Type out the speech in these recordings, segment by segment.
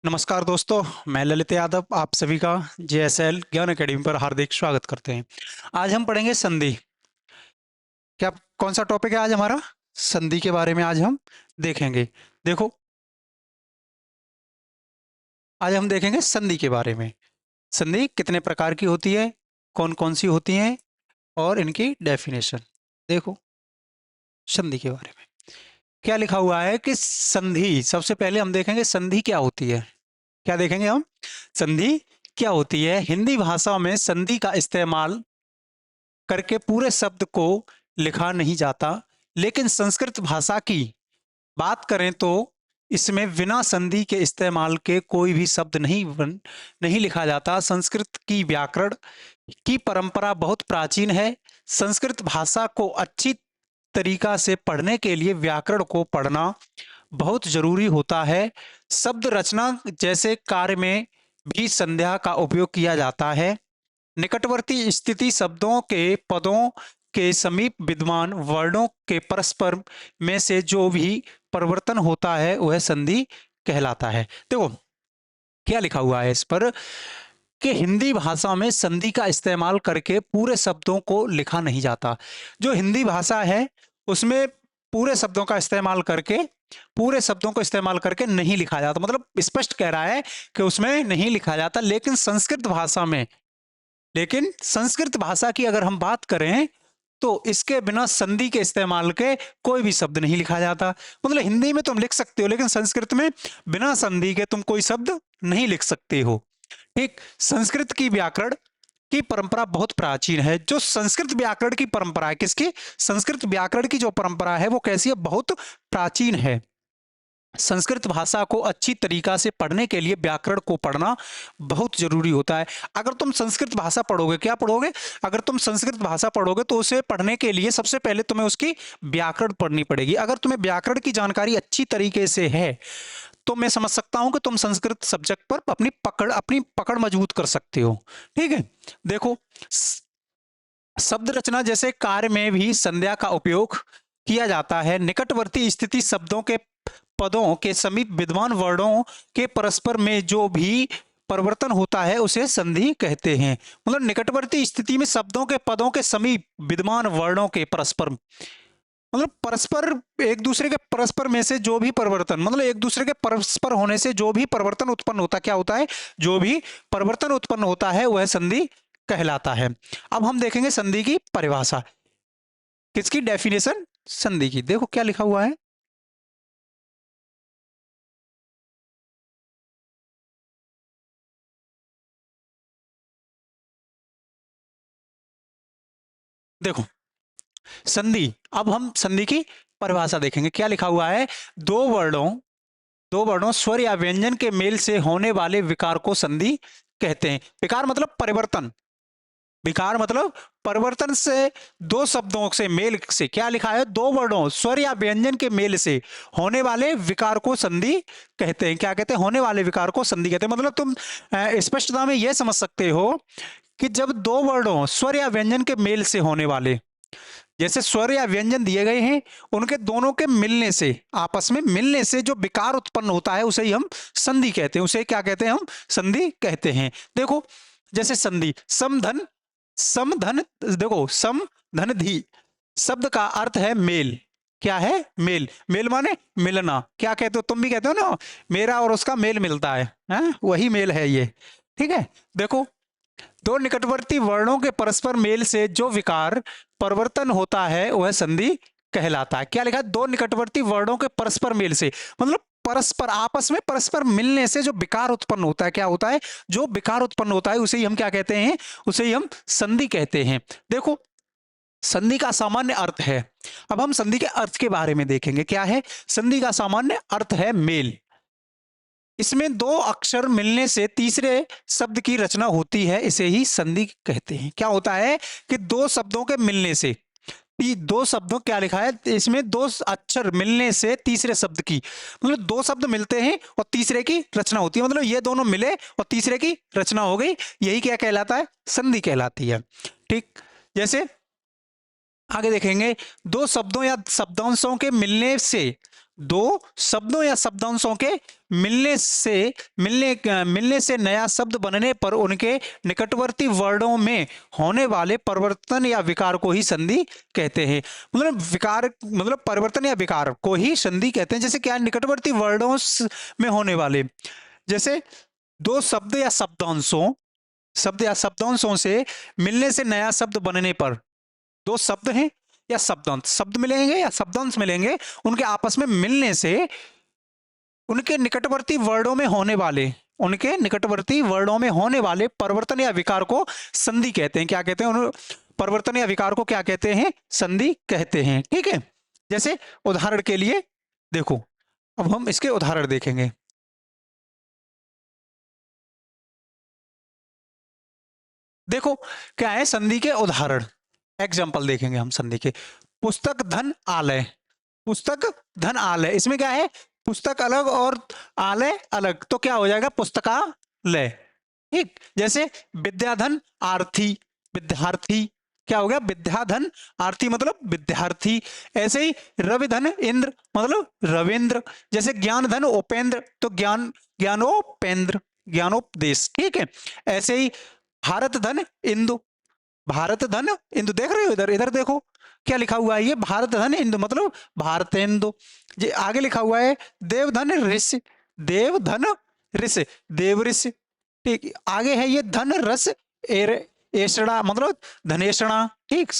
नमस्कार दोस्तों, मैं ललित यादव आप सभी का जेएसएल ज्ञान अकेडमी पर हार्दिक स्वागत करते हैं। आज हम पढ़ेंगे संधि। क्या कौन सा टॉपिक है आज हमारा? संधि के बारे में आज हम देखेंगे। देखो, आज हम देखेंगे संधि के बारे में। संधि कितने प्रकार की होती है, कौन-कौन सी होती हैं और इनकी डेफिनेशन। देखो, संधि के बारे में क्या लिखा हुआ है कि संधि, सबसे पहले हम देखेंगे संधि क्या होती है। क्या देखेंगे हम? संधि क्या होती है। हिंदी भाषा में संधि का इस्तेमाल करके पूरे शब्द को लिखा नहीं जाता, लेकिन संस्कृत भाषा की बात करें तो इसमें बिना संधि के इस्तेमाल के कोई भी शब्द नहीं लिखा जाता। संस्कृत की व्याकरण की परंपरा बहुत प्राचीन है। संस्कृत भाषा को अच्छी तरीका से पढ़ने के लिए व्याकरण को पढ़ना बहुत जरूरी होता है। शब्द रचना जैसे कार्य में भी संध्या का उपयोग किया जाता है। निकटवर्ती स्थिति शब्दों के पदों के समीप विद्यमान वर्णों के परस्पर में से जो भी परिवर्तन होता है वह संधि कहलाता है। देखो क्या लिखा हुआ है इस पर कि हिंदी भाषा में संधि का इस्तेमाल करके पूरे शब्दों को लिखा नहीं जाता। जो हिंदी भाषा है उसमें पूरे शब्दों का इस्तेमाल करके पूरे शब्दों को इस्तेमाल करके नहीं लिखा जाता, मतलब स्पष्ट कह रहा है कि उसमें नहीं लिखा जाता। लेकिन संस्कृत भाषा की अगर हम बात करें तो इसके बिना संधि के इस्तेमाल के कोई भी शब्द नहीं लिखा जाता। मतलब हिंदी में तुम लिख सकते हो लेकिन संस्कृत में बिना संधि के तुम कोई शब्द नहीं लिख सकते हो। ठीक, संस्कृत की व्याकरण की परंपरा बहुत प्राचीन है। जो संस्कृत व्याकरण की परंपरा है, किसकी? संस्कृत व्याकरण की जो परंपरा है वो कैसी है? बहुत प्राचीन है। संस्कृत भाषा को अच्छी तरीका से पढ़ने के लिए व्याकरण को पढ़ना बहुत जरूरी होता है। अगर तुम संस्कृत भाषा पढ़ोगे, क्या पढ़ोगे? अगर तुम संस्कृत भाषा पढ़ोगे तो उसे पढ़ने के लिए सबसे पहले तुम्हें उसकी व्याकरण पढ़नी पड़ेगी। अगर तुम्हें व्याकरण की जानकारी अच्छी तरीके से है तो मैं समझ सकता हूं कि तुम संस्कृत सब्जेक्ट पर अपनी पकड़ मजबूत कर सकते हो। ठीक है, देखो, शब्द रचना जैसे कार्य में भी संज्ञा का उपयोग किया जाता है। निकटवर्ती स्थिति शब्दों के पदों के समीप विद्यमान वर्णों के परस्पर में जो भी परिवर्तन होता है उसे संधि कहते हैं। मतलब निकटवर्ती स्थिति में शब्दों के पदों के समीप विद्यमान वर्णों के परस्पर, मतलब परस्पर, एक दूसरे के परस्पर में से जो भी परिवर्तन, मतलब एक दूसरे के परस्पर होने से जो भी परिवर्तन उत्पन्न होता, क्या होता है? जो भी परिवर्तन उत्पन्न होता है वह संधि कहलाता है। अब हम देखेंगे संधि की परिभाषा। किसकी? डेफिनेशन संधि की। देखो क्या लिखा हुआ है। देखो संधि, अब हम संधि की परिभाषा देखेंगे। क्या लिखा हुआ है? दो वर्णों दो वर्णों स्वर या व्यंजन के मेल से होने वाले विकार को संधि कहते हैं। विकार मतलब परिवर्तन। विकार मतलब परिवर्तन से, दो शब्दों से मेल से, क्या लिखा है? दो वर्णों स्वर या व्यंजन के मेल से होने वाले विकार को संधि कहते हैं। क्या कहते हैं? होने वाले विकार को संधि कहते हैं। मतलब तुम स्पष्टता में यह समझ सकते हो कि जब दो वर्णों स्वर या व्यंजन के मेल से होने वाले, जैसे स्वर या व्यंजन दिए गए हैं, उनके दोनों के मिलने से, आपस में मिलने से जो विकार उत्पन्न होता है उसे ही हम संधि कहते हैं। उसे क्या कहते हैं? हम संधि कहते हैं। देखो जैसे संधि समधन, समधन, देखो सम धन धी शब्द का अर्थ है मेल। क्या है? मेल। मेल माने मिलना। क्या कहते हो? तुम भी कहते हो ना, मेरा और उसका मेल मिलता है, वही मेल है ये। ठीक है, देखो, दो निकटवर्ती वर्णों के परस्पर मेल से जो विकार परिवर्तन होता है वह संधि कहलाता है। क्या लिखा है? दो निकटवर्ती वर्णों के परस्पर मेल से, मतलब परस्पर, आपस में परस्पर मिलने से जो विकार उत्पन्न होता है, क्या होता है? जो विकार उत्पन्न होता है उसे ही हम क्या कहते हैं? उसे ही हम संधि कहते हैं। देखो संधि का सामान्य अर्थ है, अब हम संधि के अर्थ के बारे में देखेंगे। क्या है? संधि का सामान्य अर्थ है मेल। इसमें दो अक्षर मिलने से तीसरे शब्द की रचना होती है, इसे ही संधि कहते हैं। क्या होता है कि दो शब्दों के मिलने से, दो शब्दों, क्या लिखा है इसमें? दो अक्षर मिलने से तीसरे शब्द की, मतलब दो शब्द मिलते हैं और तीसरे की रचना होती है, मतलब ये दोनों मिले और तीसरे की रचना हो गई, यही क्या कहलाता है? संधि कहलाती है। ठीक, जैसे आगे देखेंगे, दो शब्दों या शब्दांशों के मिलने से दो शब्दों या शब्दांशों के मिलने से नया शब्द बनने पर उनके निकटवर्ती वर्णों में होने वाले परिवर्तन या विकार को ही संधि कहते हैं। मतलब विकार मतलब परिवर्तन या विकार को ही संधि कहते हैं। जैसे क्या है, निकटवर्ती वर्णों में होने वाले, जैसे दो शब्द या शब्दांशों से मिलने से नया शब्द बनने पर, दो शब्द हैं या शब्दांश, शब्द मिलेंगे या शब्दांश मिलेंगे, उनके आपस में मिलने से उनके निकटवर्ती वर्णों में होने वाले परिवर्तन या विकार को संधि कहते हैं। क्या कहते हैं? उन परिवर्तन या विकार को क्या कहते हैं? संधि कहते हैं। ठीक है। जैसे उदाहरण के लिए देखो, अब हम इसके उदाहरण देखेंगे। देखो क्या है संधि के उदाहरण, एग्जाम्पल देखेंगे हम संधि के। पुस्तक धन आलय, पुस्तक धन आलय, इसमें क्या है? पुस्तक अलग और आलय अलग, तो क्या हो जाएगा? पुस्तकालय। ठीक। जैसे विद्याधन आर्थी, विद्यार्थी, क्या हो गया? विद्याधन आर्थी मतलब विद्यार्थी। ऐसे ही रविधन इंद्र मतलब रविंद्र। जैसे ज्ञान धन उपेंद्र, तो ज्ञानोपेंद्र, ज्ञानोपदेश। ठीक है। ऐसे ही भारत धन इंदु, भारत धन इंदु, देख रहे हो इधर, इधर देखो क्या लिखा हुआ है, ये भारत धन इंदु मतलब भारतेंदु। ये आगे लिखा हुआ है देवधन ऋषि, देवधन ऋषि, देव ऋषि। ठीक। आगे है ये धन रस एषणा मतलब धनेषणा। ठीक।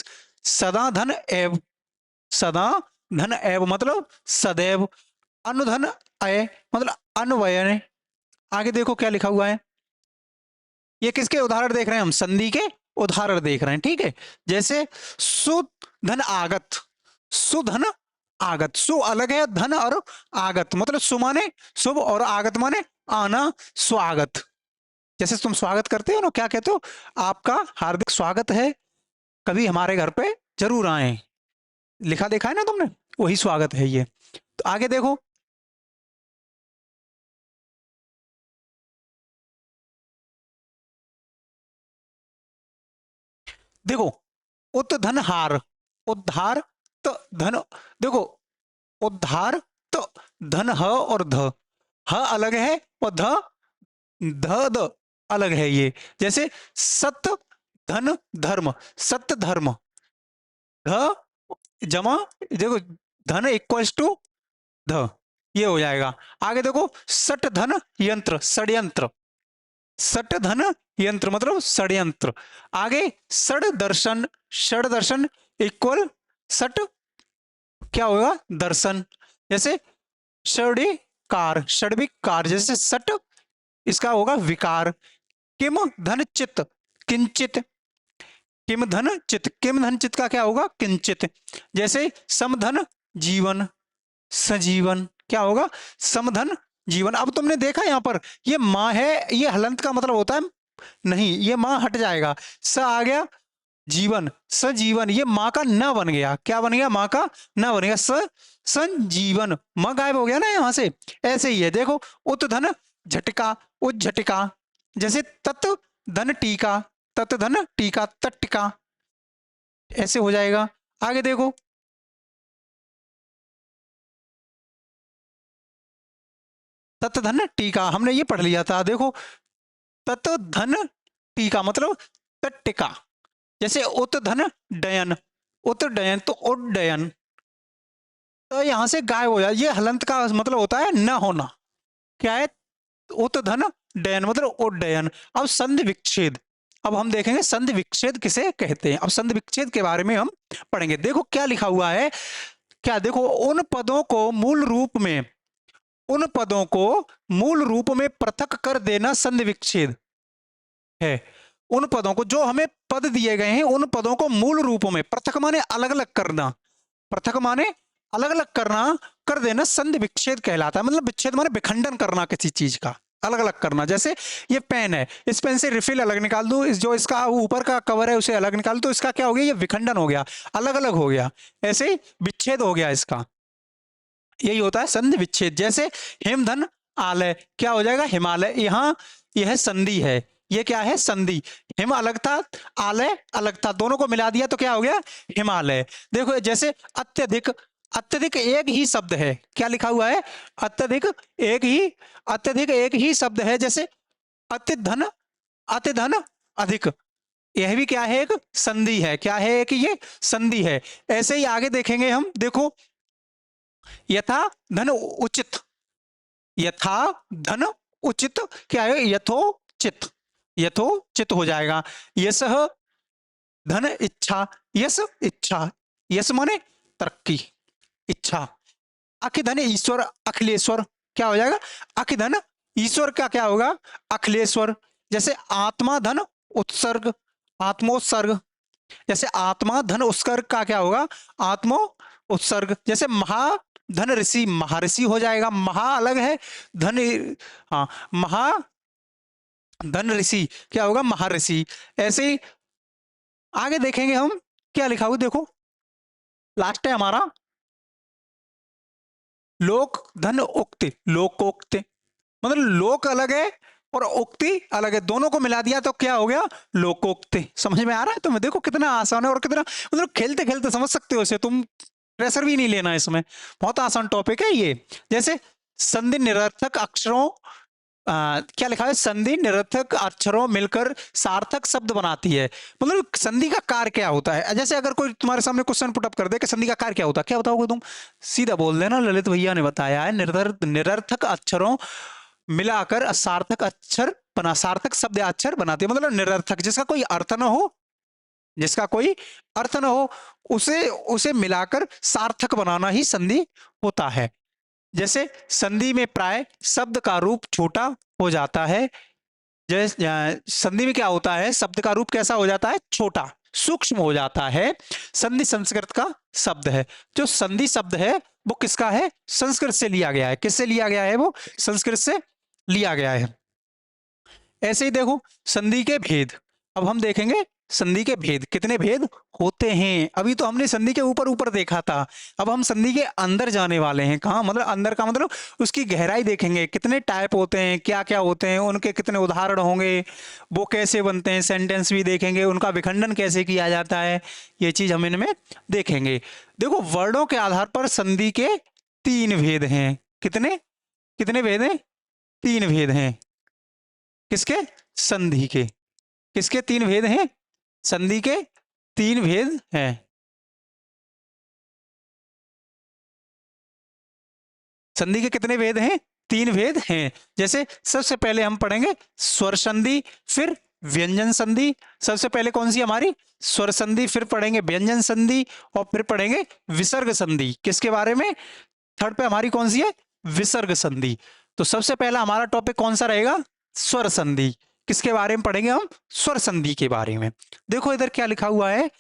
सदा धन एव, सदा धन एव मतलब सदैव। अनुधन अय मतलब अन्वयन। आगे देखो क्या लिखा हुआ है, ये किसके उदाहरण देख रहे हैं हम? संधि के उदाहरण देख रहे हैं। ठीक है। जैसे सुधन आगत, सुधन आगत, सु अलग है, धन और आगत मतलब सु माने शुभ और आगत माने आना, स्वागत। जैसे तुम स्वागत करते हो ना, क्या कहते हो? आपका हार्दिक स्वागत है, कभी हमारे घर पे जरूर आए। लिखा देखा है ना तुमने, वही स्वागत है ये। तो आगे देखो, देखो उद्धन हार, उद्धार तो धन, देखो उद्धार तो धन ह और ध, ह अलग है और ध अलग है ये। जैसे सत्य धन धर्म, सत्य धर्म, ध जमा, देखो धन इक्वल्स टू ध, ये हो जाएगा। आगे देखो सट धन यंत्र, षड्यंत्र, सट धन यंत्र मतलब षड्यंत्र। आगे षड दर्शन, षड दर्शन इक्वल सट, क्या होगा? दर्शन। जैसे षडिकार, षड्विकार, जैसे सट इसका होगा विकार। किम धन चित, किंचित, किम धन चित, किम धन चित का क्या होगा? किंचित। जैसे समधन जीवन, सजीवन, क्या होगा? समधन जीवन। अब तुमने देखा यहां पर ये मां है, ये हलंत का मतलब होता है नहीं, ये मां हट जाएगा, स आ गया, जीवन, सजीवन, ये मां का न बन गया। क्या बन गया? मां का न बन गया, संजीवन, मां गायब हो गया ना यहां से। ऐसे ही है देखो, उत धन झटका, उज्झटिका। जैसे तत् धन टीका, तत् धन टीका, तट्टिका, ऐसे हो जाएगा। आगे देखो, तत् धन टीका हमने ये पढ़ लिया था। देखो तत् धन टीका मतलब तट्टिका। जैसे उत धन डयन, उत डयन तो उड्डयन, तो यहां से गायब हो जाए। ये हलंत का मतलब होता है न होना। क्या है? उत धन डयन मतलब उड्डयन। अब संधि विच्छेद, अब हम देखेंगे संधि विच्छेद किसे कहते हैं। अब संधि विच्छेद के बारे में हम पढ़ेंगे। देखो क्या लिखा हुआ है, क्या देखो, उन पदों को मूल रूप में, उन पदों को मूल रूप में पृथक कर देना संधि विच्छेद है। उन पदों को, जो हमें पद दिए गए हैं, उन पदों को मूल रूप में, पृथक माने अलग अलग करना, पृथक माने अलग अलग करना, कर देना संधि विच्छेद कहलाता है। मतलब विच्छेद माने विखंडन करना किसी चीज का, अलग अलग करना। जैसे ये पेन है, इस पेन से रिफिल अलग निकाल दूं, इस जो इसका ऊपर का कवर है उसे अलग निकाल दूं, तो इसका क्या हो गया? ये विखंडन हो गया, अलग अलग हो गया, ऐसे ही विच्छेद हो गया इसका। यही होता है संधि विच्छेद। जैसे हिमधन आलय, क्या हो जाएगा? हिमालय। यहां यह संधि है, ये क्या है? संधि। हिम अलग था, आलय अलग था, दोनों को मिला दिया तो क्या हो गया? हिमालय। देखो जैसे अत्यधिक, अत्यधिक एक ही शब्द है, क्या लिखा हुआ है, अत्यधिक एक ही शब्द है, जैसे अति धन, अधिक, यह भी क्या है, एक संधि है, क्या है, एक ये संधि है। ऐसे ही आगे देखेंगे हम, देखो यथा धन उचित, यथा धन उचित क्या है, यथोचित, यथोचित हो जाएगा। यश धन इच्छा, यश इच्छा, यश माने तरक्की, इच्छा। अखि धन ईश्वर अखिलेश्वर, क्या हो जाएगा, अखि धन ईश्वर का क्या होगा, अखिलेश्वर। जैसे आत्मा धन उत्सर्ग, आत्मोत्सर्ग, जैसे आत्मा धन उत्सर्ग का क्या होगा, आत्मो उत्सर्ग। जैसे महा धन ऋषि, महर्षि हो जाएगा, महा अलग है, धन, हाँ, महा धन ऋषि क्या होगा, महर्षि। ऐसे ही आगे देखेंगे हम, क्या लिखा हुआ देखो, लास्ट है हमारा लोक धन उक्ति, लोकोक्ति, मतलब लोक अलग है और उक्ति अलग है, दोनों को मिला दिया तो क्या हो गया, लोकोक्ति। समझ में आ रहा है तुम्हें, देखो कितना आसान है और कितना मतलब खेलते खेलते समझ सकते हो इसे तुम, प्रेशर भी नहीं लेना है इसमें, बहुत आसान टॉपिक है ये। जैसे संधि निरर्थक अक्षरों, क्या लिखा है, संधि निरर्थक अक्षरों मिलकर सार्थक शब्द बनाती है। मतलब संधि का कार्य क्या होता है, जैसे अगर कोई तुम्हारे सामने क्वेश्चन पुट अप कर दे कि संधि का कार्य क्या होता है, क्या बताओगे तुम, सीधा बोल देना ललित भैया ने बताया है, निरर्थक अक्षरों मिलाकर सार्थक अक्षर बना, सार्थक शब्द या अक्षर बनाती है। मतलब निरर्थक, जिसका कोई अर्थ न हो, जिसका कोई अर्थ न हो, उसे मिलाकर सार्थक बनाना ही संधि होता है। जैसे संधि में प्राय शब्द का रूप छोटा हो जाता है, जैसे संधि में क्या होता है, शब्द का रूप कैसा हो जाता है, छोटा, सूक्ष्म हो जाता है। संधि संस्कृत का शब्द है, जो संधि शब्द है वो किसका है, संस्कृत से लिया गया है, किससे लिया गया है, वो संस्कृत से लिया गया है। ऐसे ही देखो संधि के भेद, अब हम देखेंगे संधि के भेद, कितने भेद होते हैं। अभी तो हमने संधि के ऊपर ऊपर देखा था, अब हम संधि के अंदर जाने वाले हैं। कहाँ, मतलब अंदर का मतलब उसकी गहराई देखेंगे, कितने टाइप होते हैं, क्या क्या होते हैं, उनके कितने उदाहरण होंगे, वो कैसे बनते हैं, सेंटेंस भी देखेंगे, उनका विखंडन कैसे किया जाता है, ये चीज हम इनमें देखेंगे। देखो वर्णों के आधार पर संधि के 3 भेद हैं, कितने कितने भेद हैं, 3 भेद हैं, किसके, संधि के, किसके 3 भेद हैं, संधि के 3 भेद हैं। संधि के कितने भेद हैं, 3 भेद हैं। जैसे सबसे पहले हम पढ़ेंगे स्वर संधि, फिर व्यंजन संधि। सबसे पहले कौन सी हमारी, स्वर संधि, फिर पढ़ेंगे व्यंजन संधि और फिर पढ़ेंगे विसर्ग संधि। किसके बारे में, थर्ड पे हमारी कौन सी है, विसर्ग संधि। तो सबसे पहला हमारा टॉपिक कौन सा रहेगा, स्वर संधि। किसके बारे में पढ़ेंगे हम, स्वर संधि के बारे में। देखो इधर क्या लिखा हुआ है,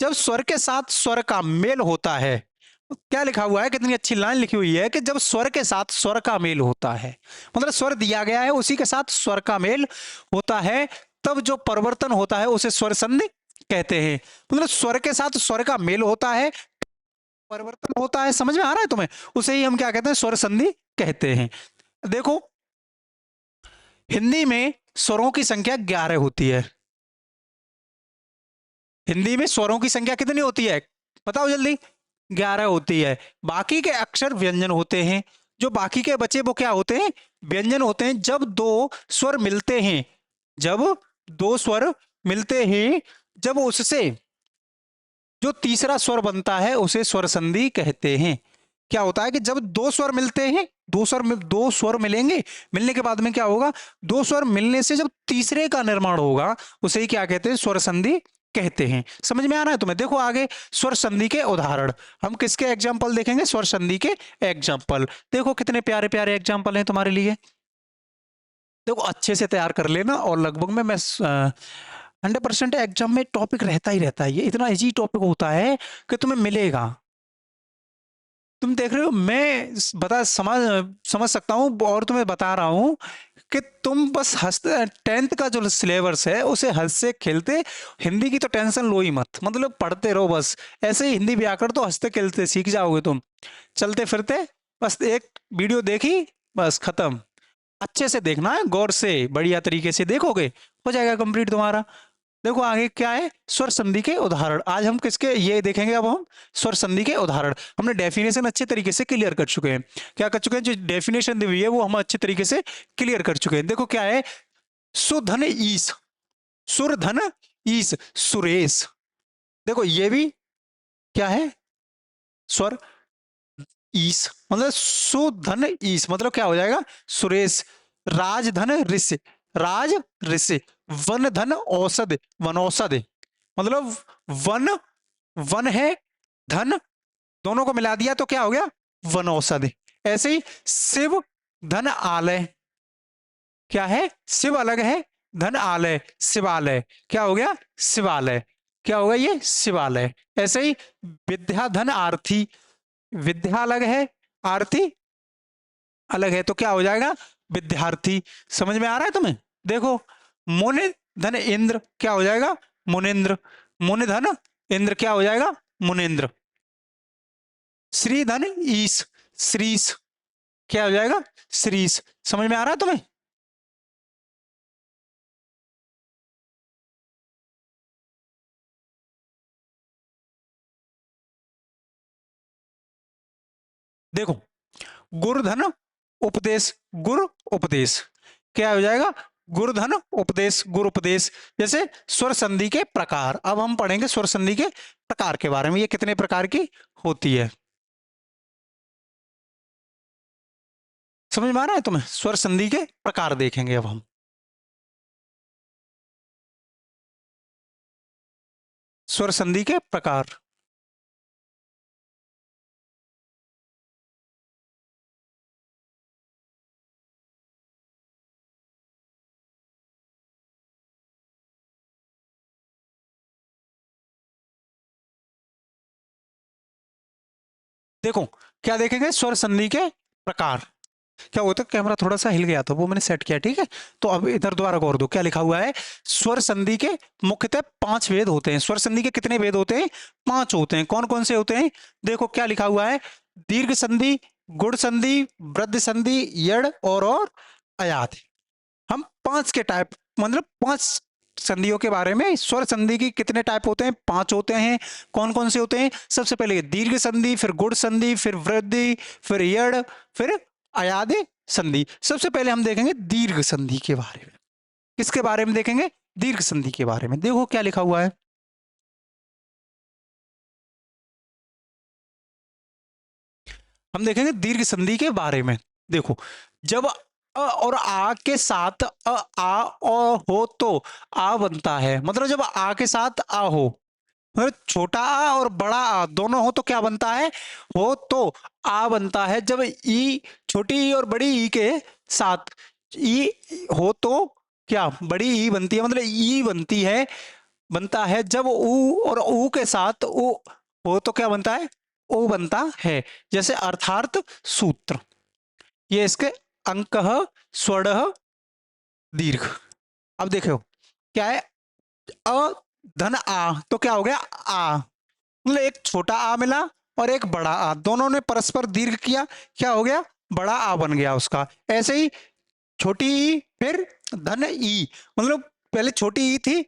जब स्वर के साथ स्वर का मेल होता है, क्या लिखा हुआ है, कितनी अच्छी लाइन लिखी हुई है कि जब स्वर के साथ स्वर का मेल होता है, मतलब स्वर दिया गया है उसी के साथ स्वर का मेल होता है, तब जो परिवर्तन होता है उसे स्वर संधि कहते हैं। मतलब स्वर के साथ स्वर का मेल होता है, परिवर्तन होता है, समझ में आ रहा है तुम्हें, उसे ही हम क्या कहते हैं, स्वर संधि कहते हैं। देखो हिंदी में स्वरों की संख्या 11 होती है, हिंदी में स्वरों की संख्या कितनी होती है, बताओ जल्दी, 11 होती है। बाकी के अक्षर व्यंजन होते हैं, जो बाकी के बचे वो क्या होते हैं, व्यंजन होते हैं। जब 2 स्वर मिलते हैं, जब 2 स्वर मिलते हैं, जब उससे जो तीसरा स्वर बनता है उसे स्वर संधि कहते हैं। क्या होता है कि जब 2 स्वर मिलते हैं, 2 स्वर मिलेंगे, मिलने के बाद में क्या होगा, 2 स्वर मिलने से जब तीसरे का निर्माण होगा उसे ही क्या कहते हैं, स्वर संधि कहते हैं। समझ में आ रहा है तुम्हें। देखो आगे स्वर संधि के उदाहरण, हम किसके एग्जाम्पल देखेंगे, स्वर संधि के एग्जाम्पल। देखो कितने प्यारे प्यारे एग्जाम्पल हैं तुम्हारे लिए, देखो अच्छे से तैयार कर लेना। और लगभग में मैं 100% एग्जाम में टॉपिक रहता ही रहता है, ये इतना इजी टॉपिक होता है कि तुम्हें मिलेगा। तुम देख रहे हो, मैं समझ सकता हूँ और तुम्हें बता रहा हूँ कि तुम बस हंसते, 10th का जो सिलेबस है उसे हंसते खेलते, हिंदी की तो टेंशन लो ही मत, मतलब पढ़ते रहो बस, ऐसे ही हिंदी व्याकरण तो हंसते खेलते सीख जाओगे तुम, चलते फिरते। बस एक वीडियो देखी, बस खत्म। अच्छे से देखना है, गौर से बढ़िया तरीके से देखोगे, हो जाएगा कंप्लीट तुम्हारा। देखो आगे क्या है, स्वर संधि के उदाहरण। आज हम किसके ये देखेंगे, अब हम स्वर संधि के उदाहरण। हमने डेफिनेशन अच्छे तरीके से क्लियर कर चुके हैं। क्या कर चुके हैं, जो डेफिनेशन दी हुई है वो हम अच्छे तरीके से क्लियर कर चुके हैं। देखो क्या है, सुधन ईस, सुरधन ईस, सुरेश। देखो ये भी क्या है, स्वर ईस, मतलब सुधन ईस मतलब क्या हो जाएगा, सुरेश। राजधन ऋषि, राज ऋषि। वन धन औषध, वनौषध, मतलब वन, वन है, धन, दोनों को मिला दिया तो क्या हो गया, वनौषध। ऐसे ही शिव धन आलय, क्या है, शिव अलग है, धन आलय, शिवालय, क्या हो गया, शिवालय, क्या होगा ये, शिवालय। ऐसे ही विद्या धन आरती, विद्या अलग है, आरती अलग है, तो क्या हो जाएगा, विद्यार्थी। समझ में आ रहा है तुम्हें। देखो मुनि धन इंद्र, क्या हो जाएगा, मुनिंद्र। मुनि धन इंद्र, क्या हो जाएगा, मुनिंद्र। श्री धन ईश, श्रीश, क्या हो जाएगा, श्रीश। समझ में आ रहा है तुम्हें। देखो गुरुधन उपदेश, गुरु उपदेश, क्या हो जाएगा, गुरुधन उपदेश, गुरु उपदेश। जैसे स्वर संधि के प्रकार, अब हम पढ़ेंगे स्वर संधि के प्रकार के बारे में, ये कितने प्रकार की होती है। समझ में आ रहा है तुम्हें, स्वर संधि के प्रकार देखेंगे अब हम। स्वर संधि के प्रकार, देखो क्या देखेंगे, स्वर संधि के प्रकार। क्या होता है, कैमरा थोड़ा सा हिल गया था, वो मैंने सेट किया, ठीक है। तो अब इधर दोबारा गौर दो, क्या लिखा हुआ है, स्वर संधि के मुख्यतः 5 भेद होते हैं। स्वर संधि के कितने भेद होते हैं, 5 होते हैं। कौन कौन से होते हैं, देखो क्या लिखा हुआ है, दीर्घ संधि, गुण संधि, वृद्धि संधि, यड़ और अयात। हम 5 के टाइप, मतलब 5 संधियों के बारे में, स्वर संधि की कितने टाइप होते हैं, 5 होते हैं। कौन कौन से होते हैं, सबसे पहले दीर्घ संधि, फिर गुण संधि, फिर वृद्धि, फिर यड़, फिर अयाद संधि। सबसे पहले हम देखेंगे दीर्घ संधि के बारे में। किसके बारे में देखेंगे, दीर्घ संधि के बारे में। देखो क्या लिखा हुआ है, हम देखेंगे दीर्घ संधि के बारे में। देखो जब अ और आ के साथ आ और हो तो आ बनता है, मतलब जब आ के साथ आ हो, मतलब छोटा आ और बड़ा आ दोनों हो तो क्या बनता है, हो तो आ बनता है। जब ई, छोटी ई और बड़ी ई के साथ ई हो तो क्या, बड़ी ई बनती है, मतलब ई बनती है, बनता है। जब ऊ और ऊ के साथ ऊ हो तो क्या बनता है, ओ बनता है। जैसे अर्थार्थ सूत्र, ये इसके अंक, स्वर्ण, दीर्घ। अब देखो क्या है, अ धन आ तो क्या हो गया, आ, मतलब एक छोटा आ मिला और एक बड़ा आ, दोनों ने परस्पर दीर्घ किया, क्या हो गया, बड़ा आ बन गया उसका। ऐसे ही छोटी ई, फिर धन ई, मतलब पहले छोटी ई थी,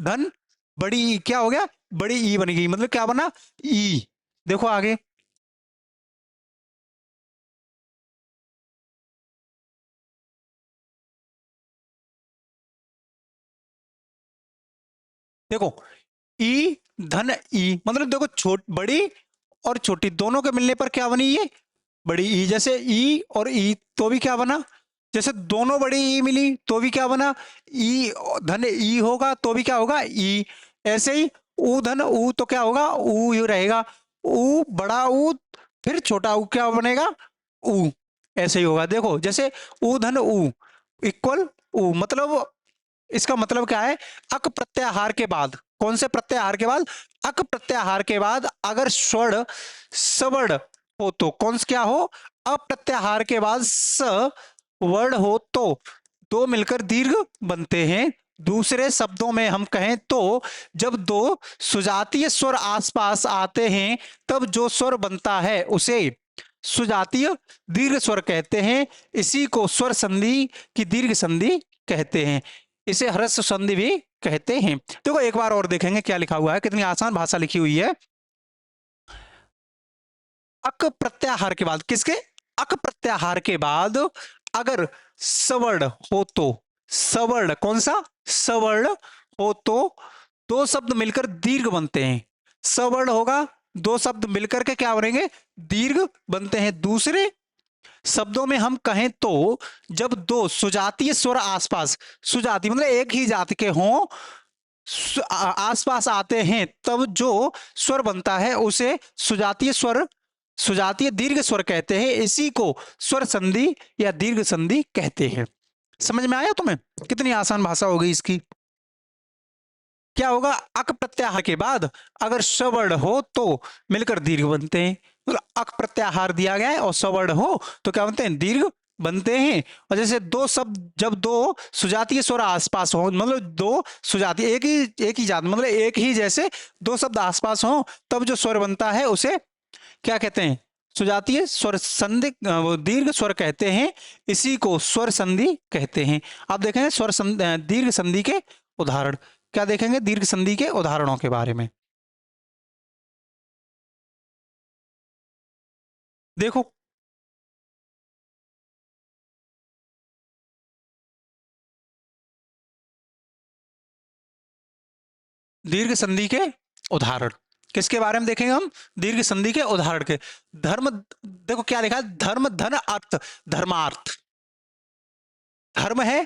धन बड़ी ई, क्या हो गया, बड़ी ई बन गई, मतलब क्या बना, ई। देखो आगे, देखो ई धन ई, मतलब देखो छोट बड़ी और छोटी दोनों के मिलने पर क्या बनी, ये बड़ी ई। जैसे ई और ई तो भी क्या बना, जैसे दोनों बड़ी ई मिली तो भी क्या बना, ई धन ई होगा तो भी क्या होगा, ई। ऐसे ही ऊ धन ऊ तो क्या होगा, ऊ ही रहेगा, ऊ बड़ा ऊ, फिर छोटा ऊ क्या बनेगा, ऊ। ऐसे ही होगा। देखो जैसे ऊ धन ऊ इक्वल ऊ, मतलब इसका मतलब क्या है, अक प्रत्याहार के बाद, कौन से प्रत्याहार के बाद, अक प्रत्याहार के बाद अगर स्वर्ण सवर्ण हो तो कौन सा क्या हो, अप्रत्याहार के बाद स वर्ण हो तो दो मिलकर दीर्घ बनते हैं। दूसरे शब्दों में हम कहें तो जब दो सुजातीय स्वर आसपास आते हैं तब जो स्वर बनता है उसे सुजातीय दीर्घ स्वर कहते हैं। इसी को स्वर संधि की दीर्घ संधि कहते हैं। इसे ह्रस्व संधि भी कहते हैं। देखो एक बार और देखेंगे क्या लिखा हुआ है, कितनी आसान भाषा लिखी हुई है। अक प्रत्याहार के बाद, किसके? अक प्रत्याहार के बाद अगर सवर्ण हो तो, सवर्ण कौन सा? सवर्ण हो तो दो शब्द मिलकर दीर्घ बनते हैं। सवर्ण होगा, दो शब्द मिलकर के क्या बनेंगे? दीर्घ बनते हैं। दूसरे शब्दों में हम कहें तो जब दो सुजातीय स्वर आसपास, सुजाति मतलब एक ही जाति के हों, आसपास आते हैं, तब जो स्वर बनता है उसे सुजातीय स्वर, सुजातीय दीर्घ स्वर कहते हैं। इसी को स्वर संधि या दीर्घ संधि कहते हैं। समझ में आया तुम्हें? कितनी आसान भाषा हो गई इसकी। क्या होगा? अक प्रत्याहार के बाद अगर सवर्ण हो तो मिलकर दीर्घ बनते हैं। मतलब अक प्रत्याहार दिया गया है और सवर्ण हो तो क्या बनते हैं? दीर्घ बनते हैं। और जैसे दो शब्द, जब दो सुजातीय स्वर आसपास हो, मतलब दो सुजातीय एक ही जात, मतलब एक ही जैसे दो शब्द आसपास हो, तब जो स्वर बनता है उसे क्या कहते हैं? सुजातीय स्वर संधि, वो दीर्घ स्वर कहते हैं। इसी को स्वर संधि कहते हैं। अब देखेंगे स्वर दीर्घ संधि के उदाहरण। क्या देखेंगे? दीर्घ संधि के उदाहरणों के बारे में। देखो दीर्घ संधि के उदाहरण किसके बारे में देखेंगे हम? दीर्घ संधि के उदाहरण के। धर्म, देखो क्या लिखा है? धर्म धन अर्थ, धर्मार्थ। धर्म है,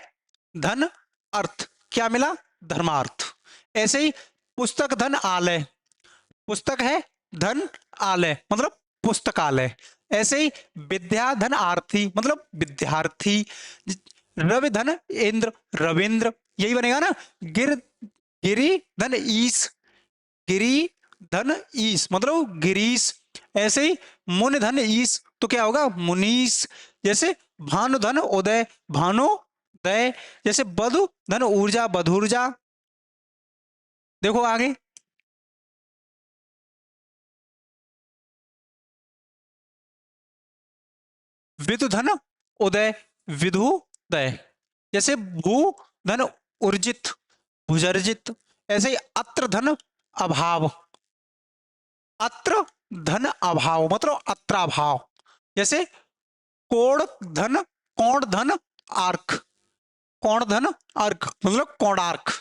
धन, अर्थ, क्या मिला? धर्मार्थ। ऐसे ही पुस्तक धन आलय, पुस्तक है, धन, आलय मतलब पुस्तकालय। ऐसे ही विद्या धन आर्थी मतलब विद्यार्थी। रवि धन इंद्र, रविंद्र, यही बनेगा ना। गिर, गिरी धन ईश, गिरी धन ईश मतलब गिरीश। ऐसे ही मुनि धन ईश तो क्या होगा? मुनीश। जैसे भानु धन उदय, भानुदय। जैसे बधु धन ऊर्जा, बधुर्जा। देखो आगे, विदु धन उदय, विदुदय। जैसे भू धन उर्जित, भुजर्जित। ऐसे ही अत्र धन अभाव, अत्र धन अभाव मतलब अत्राभाव। जैसे कोण धन, कोण धन आर्क, कोण धन अर्क मतलब कोणार्क।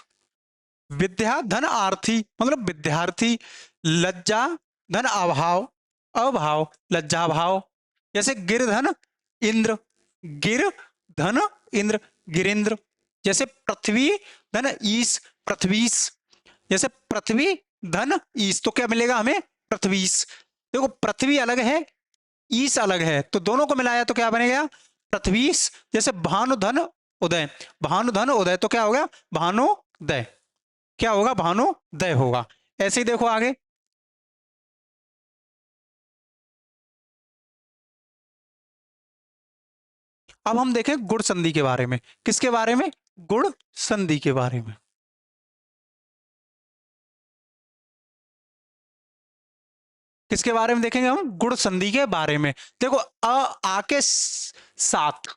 विद्या धन आर्थी मतलब विद्यार्थी। लज्जा धन अभाव, अभाव लज्जा भाव। जैसे गिरधन इंद्र, गिर धन इंद्र, गिरेंद्र। जैसे पृथ्वी धन ईश, पृथ्वीश। जैसे पृथ्वी धन ईश तो क्या मिलेगा हमें? पृथ्वीश। देखो पृथ्वी अलग है, ईश अलग है, तो दोनों को मिलाया तो क्या बनेगा? पृथ्वीश। जैसे भानु धन उदय, भानु धन उदय तो क्या होगा? भानुदय। क्या होगा? भानुदय होगा। ऐसे ही देखो आगे, अब हम देखें गुण संधि के बारे में। किसके बारे में? गुण संधि के बारे में। किसके बारे में देखेंगे हम? गुण संधि के बारे में। देखो आ के साथ,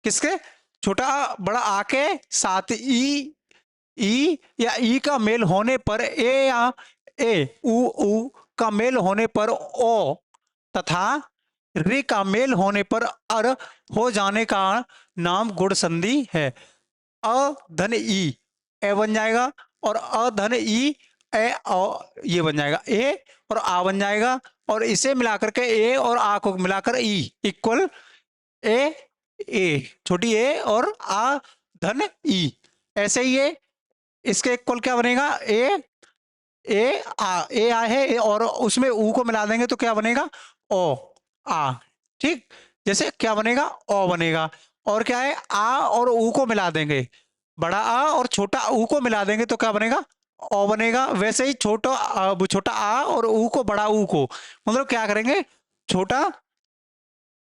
किसके? छोटा आ बड़ा आ के साथ ई या ई का मेल होने पर, ए या ए उ का मेल होने पर ओ, तथा रे का मेल होने पर अर हो जाने का नाम गुण संधि है। अ धन ई ए बन जाएगा, और अ धन ई ए ये बन जाएगा ए, और आ बन जाएगा। और इसे मिलाकर के ए और आ को मिलाकर ई इक्वल ए, ए छोटी ए और आ धन ई। ऐसे ही ये इसके इक्वल क्या बनेगा? ए आ है ए, और उसमें ऊ को मिला देंगे तो क्या बनेगा? ओ आ। ठीक, जैसे क्या बनेगा? ओ बनेगा। और क्या है? आ और ऊ को मिला देंगे, बड़ा आ और छोटा ऊ को मिला देंगे तो क्या बनेगा? ओ बनेगा। वैसे ही छोटा आ और ऊ को, बड़ा ऊ को, मतलब क्या करेंगे? छोटा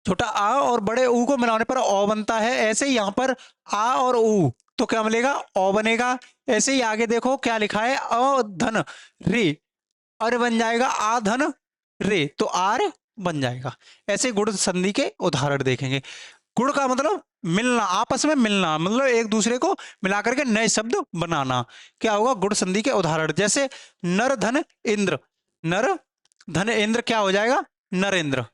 छोटा आ और बड़े ऊ को मिलाने पर ओ बनता है। ऐसे ही यहां पर आ और ऊ तो क्या मिलेगा? ओ बनेगा। ऐसे ही आगे देखो क्या लिखा है? अ धन रे, अर बन जाएगा। आ धन रे तो आर बन जाएगा। ऐसे गुण संधि के उदाहरण देखेंगे। गुण का मतलब मिलना, आपस में मिलना, मतलब एक दूसरे को मिला करके नए शब्द बनाना। क्या होगा? गुण संधि के उदाहरण जैसे नर धन इंद्र, नर धन इंद्र क्या हो जाएगा? नरेंद्र।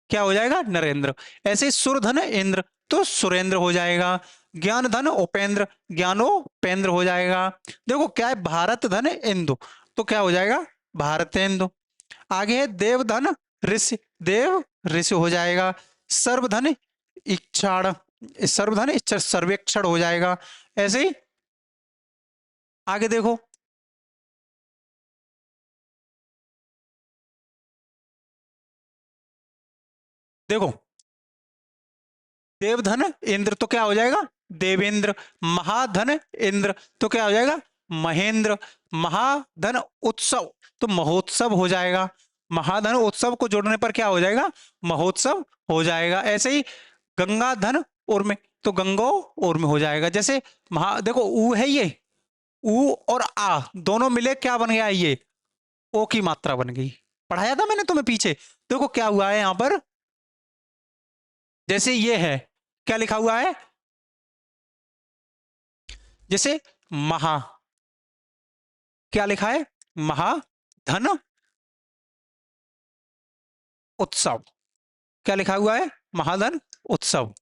क्या हो जाएगा? नरेंद्र। ऐसे ही सुर धन इंद्र तो सुरेंद्र हो जाएगा। ज्ञान धन उपेंद्र, ज्ञानोपेंद्र हो जाएगा। देखो क्या है? भारत धन इंदु तो क्या हो जाएगा? भारतेंदु। आगे है देवधन ऋषि, देव ऋषि हो जाएगा। सर्वधन इच्छाड़, सर्वधन इच्छा सर्वेक्षण हो जाएगा। ऐसे ही आगे देखो, देखो देवधन इंद्र तो क्या हो जाएगा? देवेंद्र। महाधन इंद्र तो क्या हो जाएगा? महेंद्र। महाधन उत्सव तो महोत्सव हो जाएगा। महाधन उत्सव को जोड़ने पर क्या हो जाएगा? महोत्सव हो जाएगा। ऐसे ही गंगाधन उर्मे तो गंगो उर्मे हो जाएगा। जैसे महा, देखो ऊ है ये, ऊ और आ दोनों मिले क्या बन गया? ये ओ की मात्रा बन गई। पढ़ाया था मैंने तुम्हें पीछे। देखो क्या हुआ है यहां पर, जैसे ये है, क्या लिखा हुआ है? जैसे महा, क्या लिखा है? महाधन उत्सव। क्या लिखा हुआ है? महाधन उत्सव।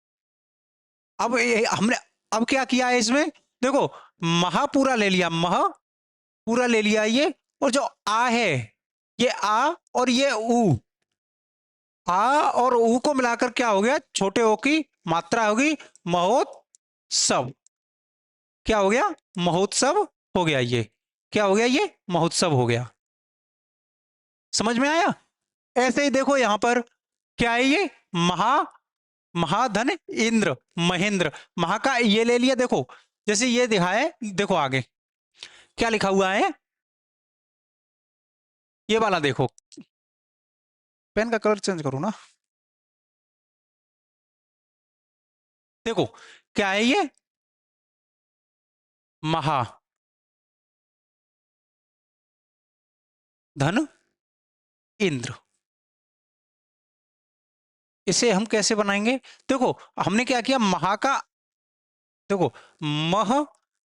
अब हमने अब क्या किया है इसमें? देखो महा पूरा ले लिया, महा पूरा ले लिया ये, और जो आ है, ये आ और ये ऊ, आ और ऊ को मिलाकर क्या हो गया? छोटे ओ की मात्रा होगी महोत्सव। क्या हो गया? महोत्सव हो गया ये। क्या हो गया? ये महोत्सव हो गया। समझ में आया? ऐसे ही देखो यहां पर क्या है? ये महा, महाधन इंद्र महेंद्र, महा का ये ले लिया। देखो जैसे ये दिखा है, देखो आगे क्या लिखा हुआ है, ये वाला देखो। पेन का कलर चेंज करो ना। देखो क्या है ये? महा धन इंद्र। इसे हम कैसे बनाएंगे? देखो हमने क्या किया, महा का, देखो मह,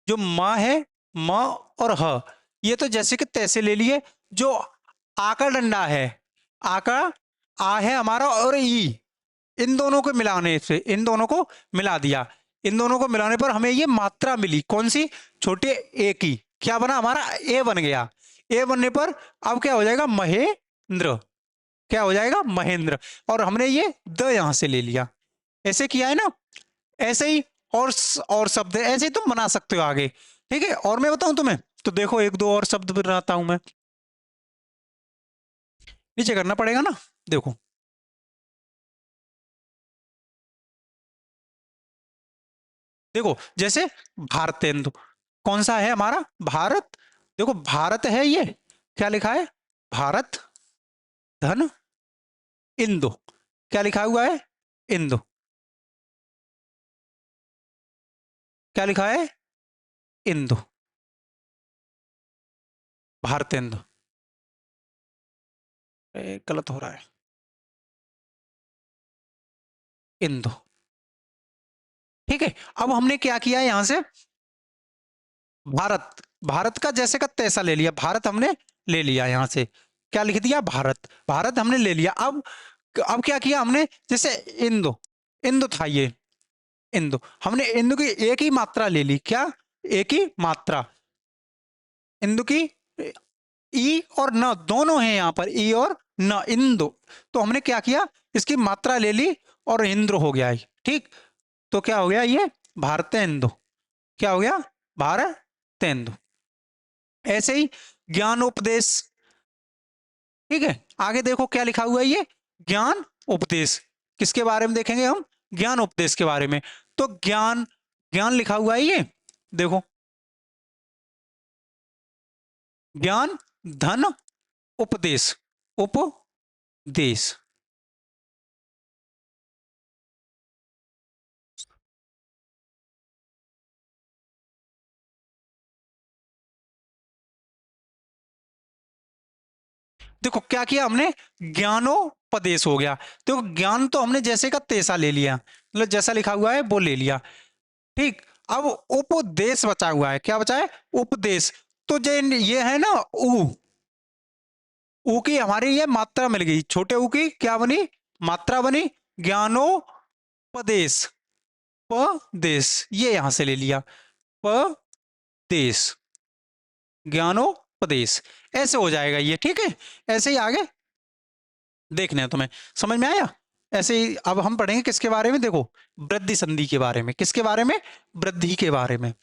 जो म है, म और ह, ये तो जैसे कि तैसे ले लिए। जो आ का डंडा है, आ का, आ है हमारा और ई, इन दोनों को मिलाने से, इन दोनों को मिला दिया। इन दोनों को मिलाने पर हमें ये मात्रा मिली, कौन सी? छोटे ए की। क्या बना? हमारा ए बन गया। ए बनने पर अब क्या हो जाएगा? महेंद्र। क्या हो जाएगा? महेंद्र। और हमने ये द यहां से ले लिया। ऐसे किया है ना? ऐसे ही और शब्द ऐसे ही तुम बना सकते हो आगे। ठीक है, और मैं बताऊं तुम्हें, तो देखो एक दो और शब्द बनाता हूं मैं। नीचे करना पड़ेगा ना। देखो देखो जैसे भारतेंदु, कौन सा है हमारा? भारत। देखो भारत है ये, क्या लिखा है? भारत धन इंदु। क्या लिखा हुआ है? इंदु। क्या लिखा है? इंदु, भारतेंदु। गलत हो रहा है, इंदु। ठीक है, अब हमने क्या किया है यहां से? भारत, भारत का जैसे का तैसा ले लिया। भारत हमने ले लिया यहां से, क्या लिख दिया? भारत। भारत हमने ले लिया। अब क्या किया हमने? जैसे इंदु, इंदु था ये, इंदु, हमने इंदु की एक ही मात्रा ले ली। क्या? एक ही मात्रा। इंदु की ई और न दोनों हैं यहां पर, ई और न, इंदु। तो हमने क्या किया? इसकी मात्रा ले ली और इंद्र हो गया ये। ठीक, तो क्या हो गया ये? भारतेंदु। क्या हो गया? भारतेंदु। ऐसे ही ज्ञानोपदेश। ठीक है, आगे देखो क्या लिखा हुआ है ये? ज्ञान उपदेश। किसके बारे में देखेंगे हम? ज्ञान उपदेश के बारे में। तो ज्ञान, ज्ञान लिखा हुआ है ये, देखो ज्ञान धन उपदेश, उपदेश। देखो क्या किया हमने? ज्ञानोपदेश हो गया। देखो ज्ञान तो हमने जैसे का तैसा ले लिया। मतलब जैसा लिखा हुआ है वो ले लिया। ठीक, अब उपदेश बचा हुआ है, क्या बचा है? उपदेश। तो जो ये है ना ऊ, ऊ की हमारी ये मात्रा मिल गई, छोटे ऊ की क्या बनी? मात्रा बनी, ज्ञानोपदेश, पदेश, ये यहां से ले लिया, पदेश, ज्ञानोपदेश, ऐसे हो जाएगा ये। ठीक है, ऐसे ही आगे देखने हैं तुम्हें, समझ में आया? ऐसे ही अब हम पढ़ेंगे किसके बारे में, देखो वृद्धि संधि के बारे में। किसके बारे में? वृद्धि के बारे में।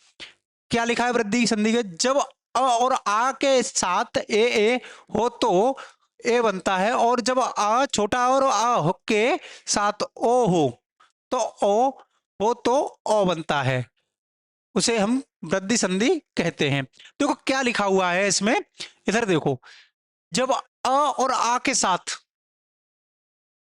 क्या लिखा है वृद्धि संधि के? जब अ और आ के साथ ए हो तो ए बनता है, और जब आ छोटा और आ हो के साथ ओ हो तो ओ हो तो ओ बनता है, उसे हम वृद्धि संधि कहते हैं। देखो क्या लिखा हुआ है इसमें, इधर देखो, जब अ और आ के साथ,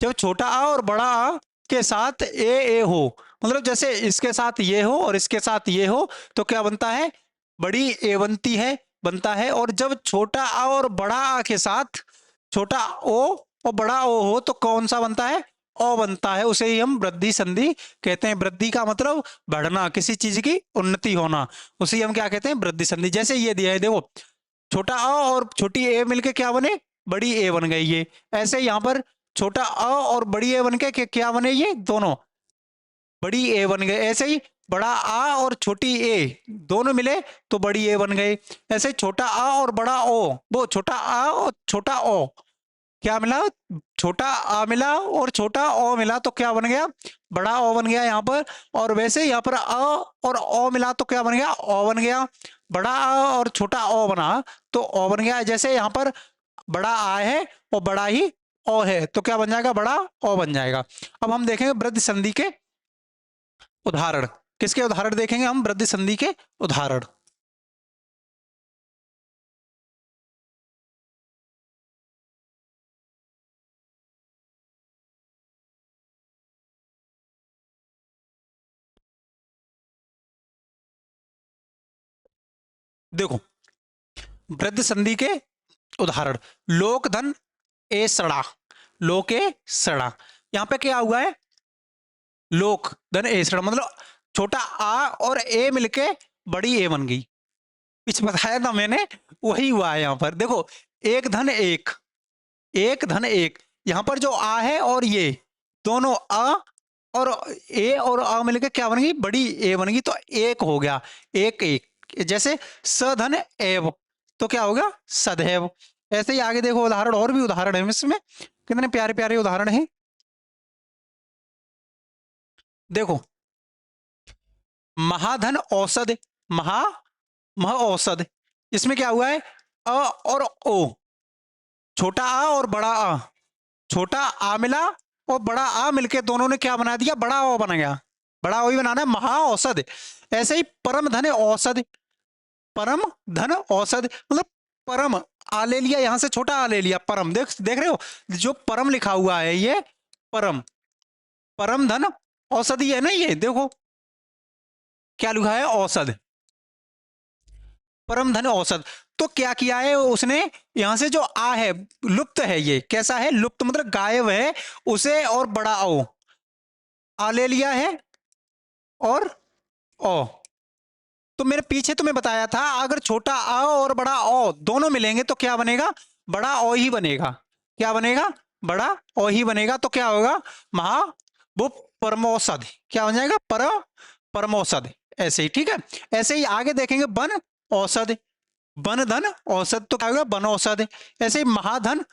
जब छोटा आ और बड़ा आ के साथ ए हो, मतलब जैसे इसके साथ ये हो और इसके साथ ये हो तो क्या बनता है? बड़ी ए बनती है, बनता है। और जब छोटा आ और बड़ा आ के साथ छोटा ओ और बड़ा ओ हो तो कौन सा बनता है? ओ बनता है, उसे ही हम वृद्धि संधि कहते हैं। वृद्धि का मतलब बढ़ना, किसी चीज की उन्नति होना, उसे ही हम क्या कहते हैं? वृद्धि संधि। जैसे ये दिया है देखो, छोटा अ और छोटी ए मिलके क्या बने? बड़ी ए बन गई ये। ऐसे यहाँ पर छोटा अ और बड़ी ए बन के क्या बने? ये दोनों बड़ी ए बन गए। ऐसे ही बड़ा आ और छोटी ए दोनों मिले तो बड़ी ए बन गए। ऐसे ही छोटा आ और बड़ा ओ, वो छोटा आ और छोटा ओ क्या मिला? छोटा आ मिला और छोटा ओ मिला तो क्या बन गया? बड़ा ओ बन गया यहाँ पर। और वैसे यहाँ पर अ और ओ मिला तो क्या बन गया? ओ बन गया। बड़ा आ और छोटा ओ बना तो ओ बन गया। जैसे यहाँ पर बड़ा आ है और बड़ा ही ओ है तो क्या बन जाएगा? बड़ा ओ बन जाएगा। अब हम देखेंगे वृद्धि संधि के उदाहरण। किसके उदाहरण देखेंगे हम? वृद्धि संधि के उदाहरण। देखो वृद्धि संधि के उदाहरण, लोक धन ए सड़ा, लोके सड़ा। यहां पे क्या हुआ है? लोक धन ए सड़ा मतलब छोटा आ और ए मिलके बड़ी ए बन गई। पीछे बताया था मैंने, वही हुआ है यहां पर। देखो एक धन एक, एक धन एक, यहां पर जो आ है और ये दोनों अ और ए और अ मिलकर क्या बन गई? बड़ी ए बन गई तो एक हो गया, एक एक। जैसे सधन एव तो क्या होगा? सदैव। ऐसे ही आगे देखो उदाहरण, और भी उदाहरण है इसमें, कितने प्यारे प्यारे उदाहरण हैं। देखो महाधन औषध, महा मह औषध, इसमें क्या हुआ है? अ और ओ, छोटा आ और बड़ा आ, छोटा आ मिला और बड़ा आ मिलके दोनों ने क्या बना दिया? बड़ा ओ बन गया। बड़ा ओ ही बनाना है, महा औषध। ऐसे ही परम धन औषध, परम धन औषध मतलब परम आ ले लिया, यहां से छोटा आ ले लिया, परम। देख देख रहे हो जो परम लिखा हुआ है ये परम, परम धन औषधि है ना ये। देखो क्या लिखा है? औषध, परम धन औषध। तो क्या किया है उसने? यहां से जो आ है लुप्त है, ये कैसा है? लुप्त मतलब गायब है, उसे और बड़ा ओ आ ले लिया है और ओ। तो मेरे पीछे तुम्हें बताया था अगर छोटा आ और बड़ा ओ दोनों मिलेंगे तो क्या बनेगा? बड़ा ओ ही बनेगा। क्या बनेगा? बड़ा ओ ही बनेगा। तो क्या होगा? महा वो परमौषध, क्या बन जाएगा? परमौषध। ऐसे ही ठीक है। ऐसे ही आगे देखेंगे वन औषध, वन धन औषध तो क्या होगा? वन औषध। ऐसे ही महाधन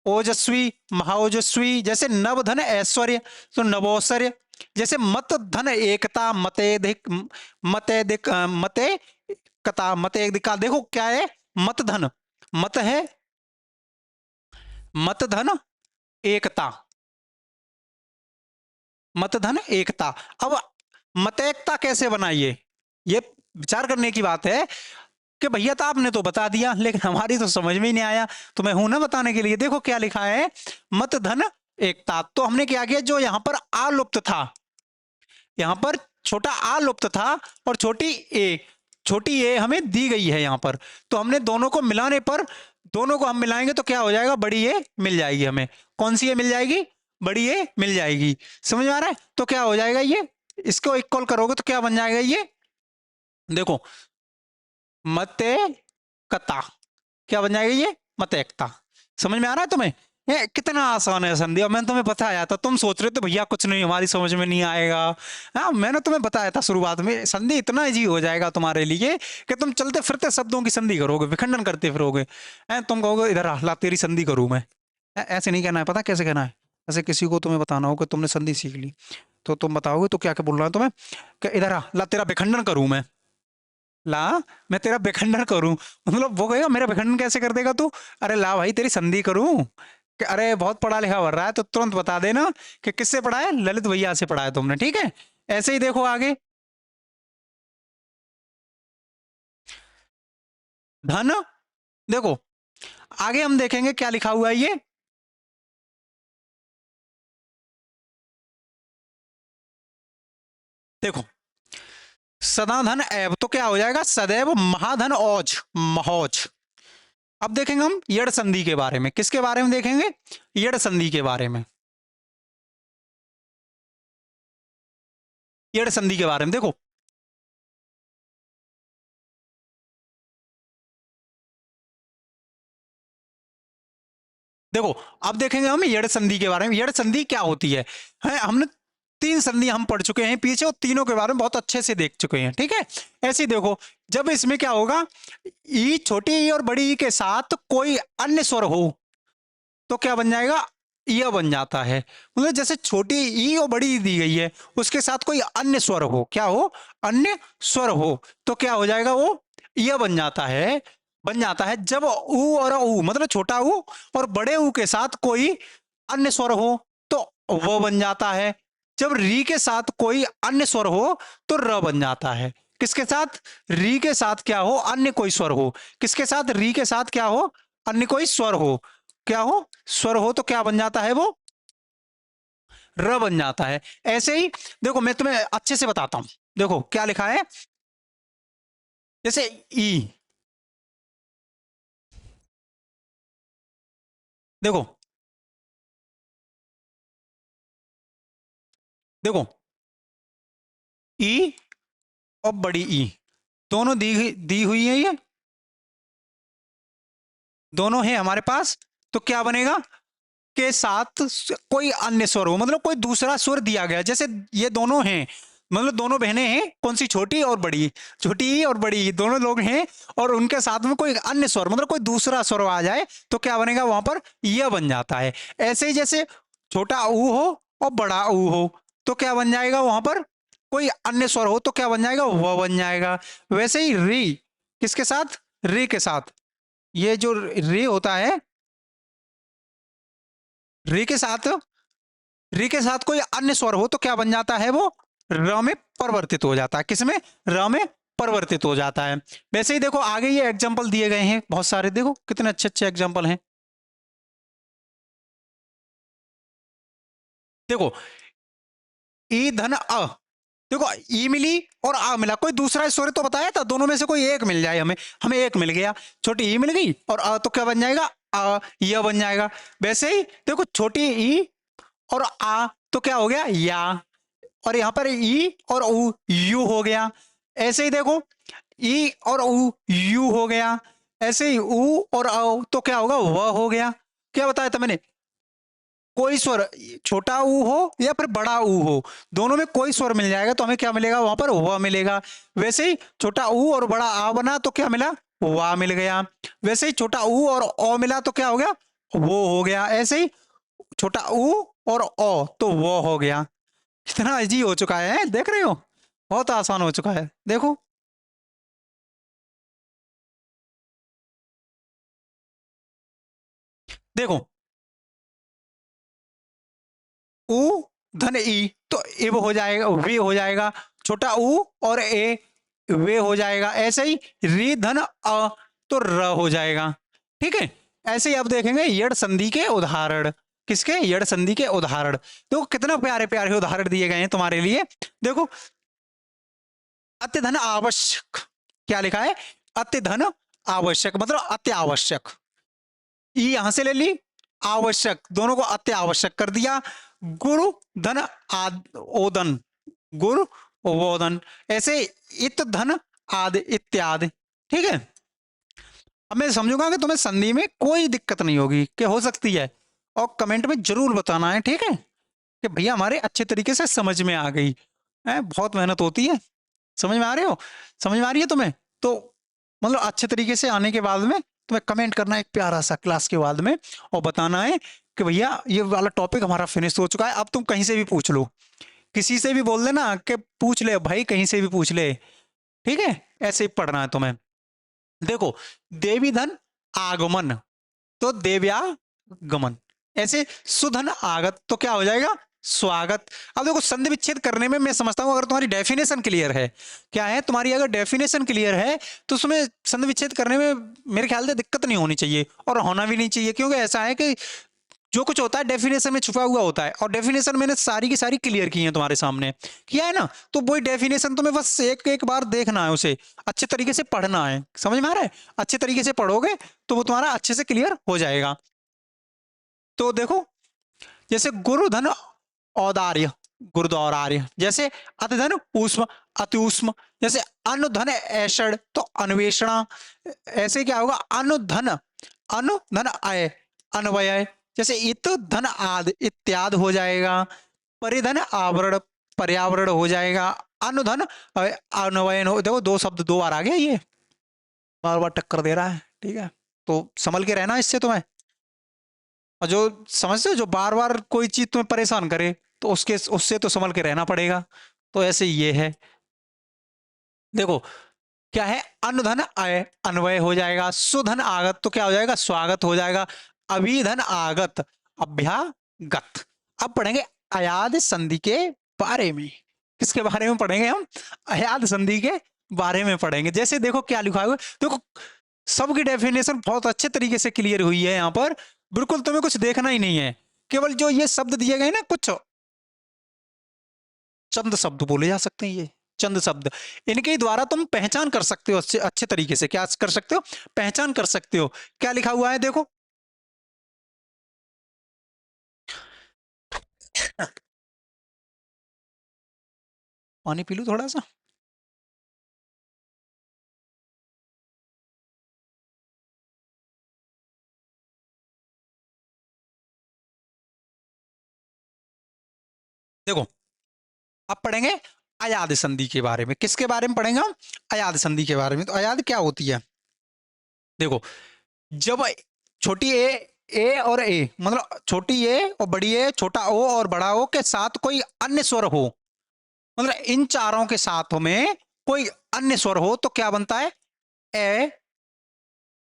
ओजस्वी, महाओजस्वी। जैसे नव धन ऐश्वर्य तो नवौश्वर्य। जैसे मत धन एकता, मतेधिक, मतेधिक, मते कता, मतेधिका। देखो क्या है? मत धन, मत है, मत धन एकता, मत धन एकता। अब मतैकता कैसे बनाइए, ये विचार करने की बात है कि भैया तो आपने तो बता दिया लेकिन हमारी तो समझ में ही नहीं आया, तो मैं हूं ना बताने के लिए। देखो क्या लिखा है? मत धन एकता। तो हमने क्या किया? जो यहां पर आलुप्त था, यहां पर छोटा आ लुप्त था और छोटी ए हमें दी गई है यहां पर, तो हमने दोनों को मिलाने पर, दोनों को हम मिलाएंगे तो क्या हो जाएगा? बड़ी ए मिल जाएगी हमें। कौन सी ए मिल जाएगी? बड़ी ए मिल जाएगी। समझ में आ रहा है? तो क्या हो जाएगा ये, इसको इक्वल करोगे तो क्या बन जाएगा ये, देखो मते कता, क्या बन जाएगा ये, मत एकता। समझ में आ रहा है तुम्हें? ये कितना आसान है संधि, और मैंने तुम्हें बताया था, तुम सोच रहे थे भैया कुछ नहीं हमारी समझ में नहीं आएगा। हाँ मैंने तुम्हें बताया था शुरुआत में, संधि इतना इजी हो जाएगा तुम्हारे लिए कि तुम चलते फिरते शब्दों की संधि करोगे, विखंडन करते फिरोगे। तुम कहोगे इधर ला तेरी संधि करूं मैं। ऐसे नहीं कहना है, पता कैसे कहना है? ऐसे किसी को तुम्हें बताना हो कि तुमने संधि सीख ली, तो तुम बताओगे तो क्या क्या बोल रहा है तुम्हें, कि इधर आ ला तेरा विखंडन करूं मैं, ला मैं तेरा विखंडन करूं। मतलब वो कहेगा मेरा विखंडन कैसे कर देगा तू, अरे ला भाई तेरी संधि करूं। कि अरे बहुत पढ़ा लिखा बढ़ रहा है तो तुरंत बता देना कि किससे पढ़ा है, ललित भैया से पढ़ा है तुमने, ठीक है। ऐसे ही देखो आगे, धन, देखो आगे हम देखेंगे क्या लिखा हुआ है ये, देखो सदा धन एव तो क्या हो जाएगा, सदैव महाधन औज महौज। अब देखेंगे हम यड़ संधि के बारे में, किसके बारे में देखेंगे, यड़ संधि के बारे में, यड़ संधि के बारे में देखो। देखो अब देखेंगे हम यड़ संधि के बारे में, यड़ संधि क्या होती है हमने तीन संधि हम पढ़ चुके हैं पीछे, और तीनों के बारे में बहुत अच्छे से देख चुके हैं, ठीक है। ऐसे ही देखो, जब इसमें क्या होगा, ई छोटी ई और बड़ी ई के साथ कोई अन्य स्वर हो तो क्या बन जाएगा, यह बन जाता है। मतलब जैसे छोटी ई और बड़ी ई दी गई है, उसके साथ कोई अन्य स्वर हो, क्या हो, अन्य स्वर हो, तो क्या हो जाएगा वो, यह बन जाता है। बन जाता है जब ऊ और ऊ, मतलब छोटा ऊ और बड़े ऊ के साथ कोई अन्य स्वर हो तो वो बन जाता है। जब री के साथ कोई अन्य स्वर हो तो र बन जाता है। किसके साथ, री के साथ क्या हो, अन्य कोई स्वर हो, किसके साथ, री के साथ क्या हो, अन्य कोई स्वर हो, क्या हो, स्वर हो, तो क्या बन जाता है वो, र बन जाता है। ऐसे ही देखो मैं तुम्हें अच्छे से बताता हूं, देखो क्या लिखा है, जैसे ई, देखो देखो ई और बड़ी ई दोनों दी हुई है, ये दोनों है हमारे पास, तो क्या बनेगा, के साथ कोई अन्य स्वर हो, मतलब कोई दूसरा स्वर दिया गया, जैसे ये दोनों हैं, मतलब दोनों बहनें हैं, कौन सी, छोटी और बड़ी, छोटी ई और बड़ी ई दोनों लोग हैं, और उनके साथ में कोई अन्य स्वर, मतलब कोई दूसरा स्वर आ जाए तो क्या बनेगा वहां पर, यह बन जाता है। ऐसे ही जैसे छोटा ऊ हो और बड़ा ऊ हो तो क्या बन जाएगा वहां पर, कोई अन्य स्वर हो तो क्या बन जाएगा, वह बन जाएगा। वैसे ही री, किसके साथ, री के साथ, ये जो री होता है, री के साथ, री के साथ कोई अन्य स्वर हो तो क्या बन जाता है वो, र में परिवर्तित हो जाता है, किसमें, र में परिवर्तित हो जाता है। वैसे ही देखो आगे ये एग्जांपल दिए गए हैं बहुत सारे, देखो कितने अच्छे अच्छे एग्जांपल हैं। देखो ई धन अ, देखो ई मिली और आ मिला, कोई दूसरा स्वर तो बताया था, दोनों में से कोई एक मिल जाए हमें, हमें एक मिल गया, छोटी ई मिल गई और अ तो क्या बन जाएगा, अ, यह बन जाएगा। वैसे ही देखो छोटी ई और आ तो क्या हो गया, या, और यहां पर ई और ऊ यू हो गया। ऐसे ही देखो ई और ऊ यू हो गया, ऐसे ही ऊ और औ तो क्या होगा, वह हो गया। क्या बताया था मैंने, कोई स्वर, छोटा ऊ हो या फिर बड़ा ऊ हो, दोनों में कोई स्वर मिल जाएगा तो हमें क्या मिलेगा वहां पर, वह मिलेगा। वैसे ही छोटा ऊ और बड़ा आ बना तो क्या मिला, वाह मिल गया। वैसे ही छोटा ऊ और ओ मिला तो क्या हो गया, वो हो गया। ऐसे ही छोटा ऊ और ओ तो वो हो गया। कितना इजी हो चुका है, देख रहे हो, बहुत आसान हो चुका है, देखो। देखो ऊ धन ई तो इव हो जाएगा, वे हो जाएगा, छोटा ऊ और ए वे हो जाएगा। ऐसे ही री धन अ तो र हो जाएगा, ठीक है। ऐसे ही अब देखेंगे यड़ संधि के उदाहरण, किसके, यड़ संधि के उदाहरण। देखो कितना प्यारे प्यारे उदाहरण दिए गए हैं तुम्हारे लिए। देखो अत्य धन आवश्यक, क्या लिखा है, अत्य धन आवश्यक, मतलब अत्य आवश्यक, ई यहां से ले ली, आवश्यक दोनों को अत्य आवश्यक कर दिया। गुरु धन आद ओदन, गुरु ओदन, ऐसे इत धन आदि इत्यादि। ठीक है, अब मैं समझूंगा कि तुम्हें संधि में कोई दिक्कत नहीं होगी कि हो सकती है, और कमेंट में जरूर बताना है, ठीक है, कि भैया हमारे अच्छे तरीके से समझ में आ गई है। बहुत मेहनत होती है, समझ में आ रहे हो, समझ में आ रही है तुम्हें? तो मतलब अच्छे तरीके से आने के बाद में तुम्हें कमेंट करना है एक प्यारा सा क्लास के बाद में, और बताना है कि भैया ये वाला टॉपिक हमारा फिनिश हो चुका है। अब तुम कहीं से भी पूछ लो, किसी से भी बोल देना कि पूछ ले भाई, कहीं से भी पूछ ले, ठीक है, ऐसे ही पढ़ना है तुम्हें। देखो, देवी धन आगमन तो देव्यागमन, ऐसे सुधन आगत तो क्या हो जाएगा, स्वागत। अब देखो, संधि विच्छेद करने में मैं समझता हूं अगर तुम्हारी डेफिनेशन क्लियर है, क्या है तुम्हारी, अगर डेफिनेशन क्लियर है तो उसमें संधि विच्छेद करने में मेरे ख्याल से दिक्कत नहीं होनी चाहिए, और होना भी नहीं चाहिए, क्योंकि ऐसा है कि जो कुछ होता है डेफिनेशन में छुपा हुआ होता है, और डेफिनेशन मैंने सारी की सारी क्लियर की है, तुम्हारे सामने किया है ना। तो वही डेफिनेशन तुम्हें बस एक एक बार देखना है, उसे अच्छे तरीके से पढ़ना है, समझ में आ रहा है? अच्छे तरीके से पढ़ोगे तो वो तुम्हारा अच्छे से क्लियर हो जाएगा। तो देखो, जैसे गुरुधन औदार्य, गुरुदौरार्य, जैसे अतिधन ऊष्म, अति ऊष्म, जैसे अनुधन ऐषण तो अन्वेषणा, ऐसे क्या होगा, अनुधन, अनुधन अय, अन्वय, जैसे इत धन आद इत्याद हो जाएगा। परिधन आवरण, पर्यावरण हो जाएगा। अनुधन अन्वयन हो, देखो दो शब्द दो बार आ गया, ये बार बार टक्कर दे रहा है, ठीक है, तो संभल के रहना इससे तुम्हें। और जो समझते हो, जो बार बार कोई चीज तुम्हें परेशान करे तो उसके उससे तो संभल के रहना पड़ेगा। तो ऐसे ये है, देखो क्या है, अनुधन अय अन्वय हो जाएगा। सुधन आगत तो क्या हो जाएगा, स्वागत हो जाएगा। अभिधन आगत अभ्यागत। अब पढ़ेंगे अयाद संधि के बारे में। किसके बारे में पढ़ेंगे हम, अयाद संधि के बारे में पढ़ेंगे। जैसे देखो क्या लिखा हुआ है, देखो सबकी डेफिनेशन बहुत अच्छे तरीके से क्लियर हुई है यहाँ पर, बिल्कुल तुम्हें कुछ देखना ही नहीं है, केवल जो ये शब्द दिए गए ना, कुछ चंद शब्द बोले जा सकते हैं, ये चंद शब्द, इनके द्वारा तुम पहचान कर सकते हो अच्छे अच्छे तरीके से, क्या कर सकते हो, पहचान कर सकते हो। क्या लिखा हुआ है देखो, पानी पी लूं थोड़ा सा। देखो, अब पढ़ेंगे अयाद संधि के बारे में। किसके बारे में पढ़ेंगे हम, अयाद संधि के बारे में। तो अयाद क्या होती है, देखो, जब छोटी ए और ए, मतलब छोटी ए और बड़ी ए, छोटा ओ और बड़ा ओ के साथ कोई अन्य स्वर हो, मतलब इन चारों के साथ में कोई अन्य स्वर हो तो क्या बनता है, ए,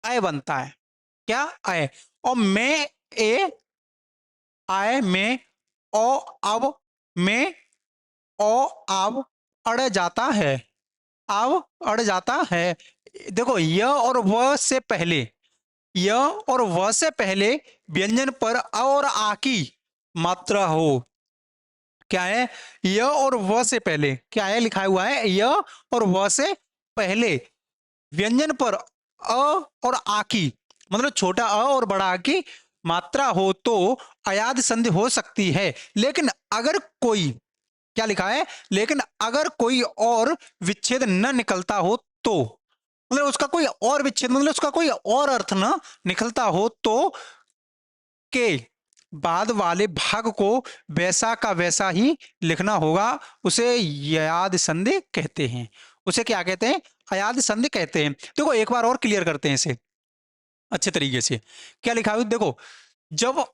अय बनता है। क्या, अय। और मैं, ए, आय, में, ओ, अब, में, ओ, अब, अड़ जाता है, अब अड़ जाता है। देखो, य और व से पहले, य और व से पहले व्यंजन पर अ और आ की मात्रा हो। क्या है, य और व से पहले क्या है, लिखा हुआ है य और व से पहले व्यंजन पर अ और आ की, मतलब छोटा अ और बड़ा आ की मात्रा हो तो अयाद संधि हो सकती है। लेकिन अगर कोई, क्या लिखा है, लेकिन अगर कोई और विच्छेद न निकलता हो तो, मतलब उसका कोई और विच्छेद, मतलब उसका कोई और अर्थ ना निकलता हो तो के बाद वाले भाग को वैसा का वैसा ही लिखना होगा। उसे अयाद संधि कहते हैं। उसे क्या कहते हैं, अयाद संधि कहते हैं। देखो एक बार और क्लियर करते हैं इसे अच्छे तरीके से। क्या लिखा है देखो, जब